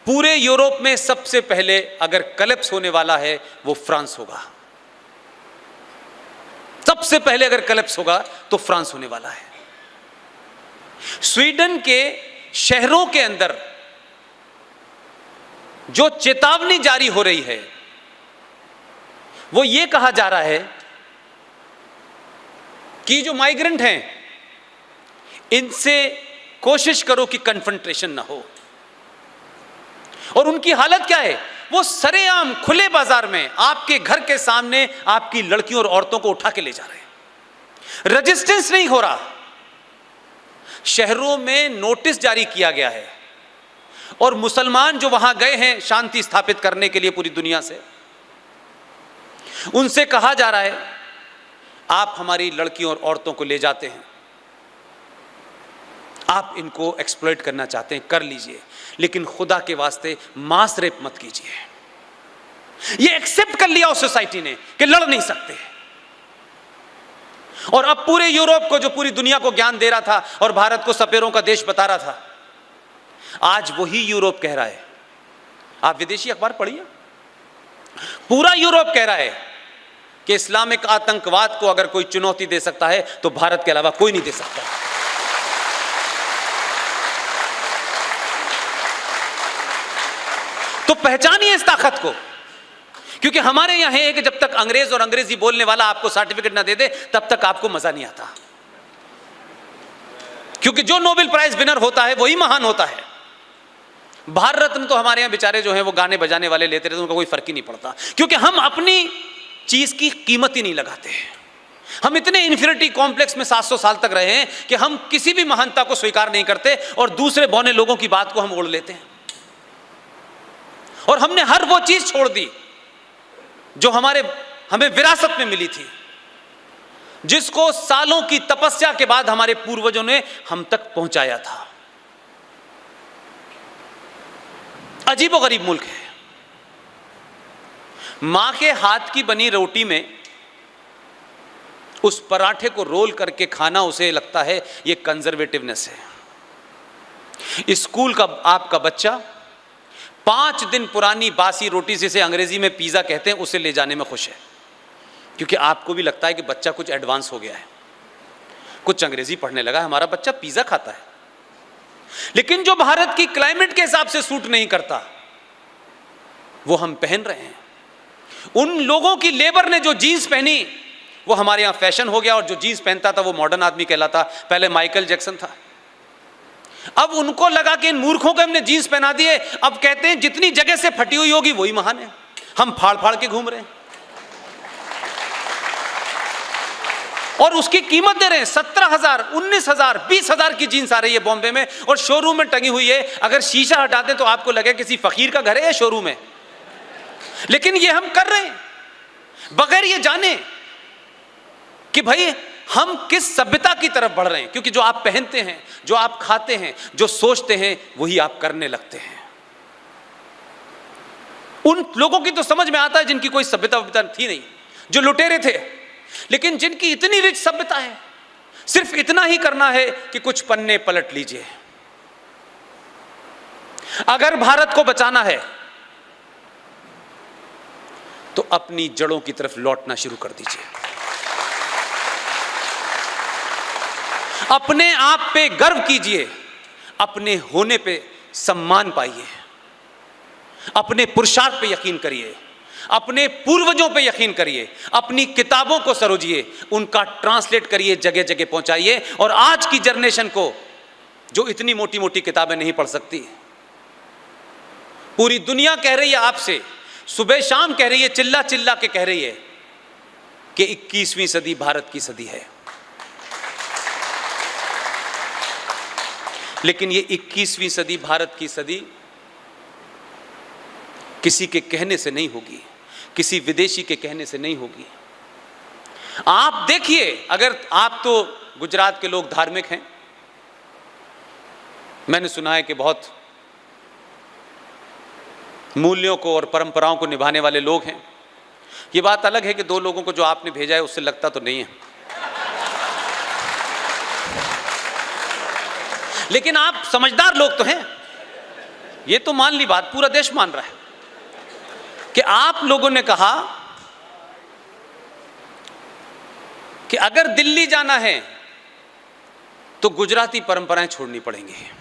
पूरे यूरोप में सबसे पहले अगर कलेप्स होने वाला है वो फ्रांस होगा। सबसे पहले अगर कलेप्स होगा तो फ्रांस होने वाला है। स्वीडन के शहरों के अंदर जो चेतावनी जारी हो रही है वो ये कहा जा रहा है कि जो माइग्रेंट हैं इनसे कोशिश करो कि कन्फ्रंटेशन ना हो। और उनकी हालत क्या है? वो सरेआम खुले बाजार में आपके घर के सामने आपकी लड़कियों और औरतों को उठा के ले जा रहे हैं। रेजिस्टेंस नहीं हो रहा। शहरों में नोटिस जारी किया गया है और मुसलमान जो वहां गए हैं शांति स्थापित करने के लिए पूरी दुनिया से, उनसे कहा जा रहा है आप हमारी लड़कियों और औरतों को ले जाते हैं, आप इनको एक्सप्लॉइट करना चाहते हैं कर लीजिए, लेकिन खुदा के वास्ते मास रेप मत कीजिए। ये एक्सेप्ट कर लिया उस सोसाइटी ने कि लड़ नहीं सकते। और अब पूरे यूरोप को, जो पूरी दुनिया को ज्ञान दे रहा था और भारत को सपेरों का देश बता रहा था, आज वही यूरोप कह रहा है, आप विदेशी अखबार पढ़िए, पूरा यूरोप कह रहा है कि इस्लामिक आतंकवाद को अगर कोई चुनौती दे सकता है तो भारत के अलावा कोई नहीं दे सकता। तो पहचानिए इस ताकत को, क्योंकि हमारे यहां है कि जब तक अंग्रेज और अंग्रेजी बोलने वाला आपको सर्टिफिकेट ना दे दे तब तक आपको मजा नहीं आता, क्योंकि जो नोबेल प्राइज विनर होता है वही महान होता है। भारत रत्न तो हमारे यहां बेचारे जो हैं वो गाने बजाने वाले लेते रहते, उनका कोई फर्क ही नहीं पड़ता, क्योंकि हम अपनी चीज की कीमत ही नहीं लगाते हैं। हम इतने इन्फिनिटी कॉम्प्लेक्स में 700 साल तक रहे हैं कि हम किसी भी महानता को स्वीकार नहीं करते और दूसरे बौने लोगों की बात को हम ओढ़ लेते हैं। और हमने हर वो चीज छोड़ दी जो हमें विरासत में मिली थी, जिसको सालों की तपस्या के बाद हमारे पूर्वजों ने हम तक पहुंचाया था। अजीबोगरीब मुल्क है। मां के हाथ की बनी रोटी में उस पराठे को रोल करके खाना उसे लगता है ये कंजर्वेटिवनेस है। स्कूल का आपका बच्चा 5 दिन पुरानी बासी रोटी, जिसे अंग्रेजी में पिज़्ज़ा कहते हैं, उसे ले जाने में खुश है, क्योंकि आपको भी लगता है कि बच्चा कुछ एडवांस हो गया है, कुछ अंग्रेजी पढ़ने लगा, हमारा बच्चा पिज़्ज़ा खाता है। लेकिन जो भारत की क्लाइमेट के हिसाब से सूट नहीं करता वो हम पहन रहे हैं। उन लोगों की लेबर ने जो जीन्स पहनी वो हमारे यहां फैशन हो गया, और जो जीन्स पहनता था वो मॉडर्न आदमी कहलाता। पहले माइकल जैक्सन था, अब उनको लगा कि इन मूर्खों को हमने जीन्स पहना दिए, अब कहते हैं जितनी जगह से फटी हुई होगी वही महान है, हम फाड़ फाड़ के घूम रहे हैं और उसकी कीमत दे रहे हैं। 17,000, 19,000, 20,000 की जीन्स आ रही है बॉम्बे में और शोरूम में टंगी हुई है। अगर शीशा हटा दें तो आपको लगे किसी फकीर का घर है या शोरूम है। लेकिन ये हम कर रहे हैं बगैर ये जाने कि भाई हम किस सभ्यता की तरफ बढ़ रहे हैं, क्योंकि जो आप पहनते हैं, जो आप खाते हैं, जो सोचते हैं, वही आप करने लगते हैं। उन लोगों की तो समझ में आता है जिनकी कोई सभ्यता थी नहीं, जो लुटेरे थे, लेकिन जिनकी इतनी रिच सभ्यता है, सिर्फ इतना ही करना है कि कुछ पन्ने पलट लीजिए। अगर भारत को बचाना है तो अपनी जड़ों की तरफ लौटना शुरू कर दीजिए। अपने आप पे गर्व कीजिए, अपने होने पे सम्मान पाइए, अपने पुरुषार्थ पे यकीन करिए, अपने पूर्वजों पे यकीन करिए, अपनी किताबों को सरोजिए, उनका ट्रांसलेट करिए, जगह जगह पहुंचाइए। और आज की जनरेशन को जो इतनी मोटी मोटी किताबें नहीं पढ़ सकती, पूरी दुनिया कह रही है आपसे, सुबह शाम कह रही है, चिल्ला चिल्ला के कह रही है कि 21वीं सदी भारत की सदी है। लेकिन ये 21वीं सदी भारत की सदी किसी के कहने से नहीं होगी, किसी विदेशी के कहने से नहीं होगी। आप देखिए, अगर आप तो गुजरात के लोग धार्मिक हैं, मैंने सुना है कि बहुत मूल्यों को और परंपराओं को निभाने वाले लोग हैं। ये बात अलग है कि 2 लोगों को जो आपने भेजा है उससे लगता तो नहीं है, लेकिन आप समझदार लोग तो हैं। ये तो मान ली बात, पूरा देश मान रहा है कि आप लोगों ने कहा कि अगर दिल्ली जाना है तो गुजराती परंपराएं छोड़नी पड़ेंगी।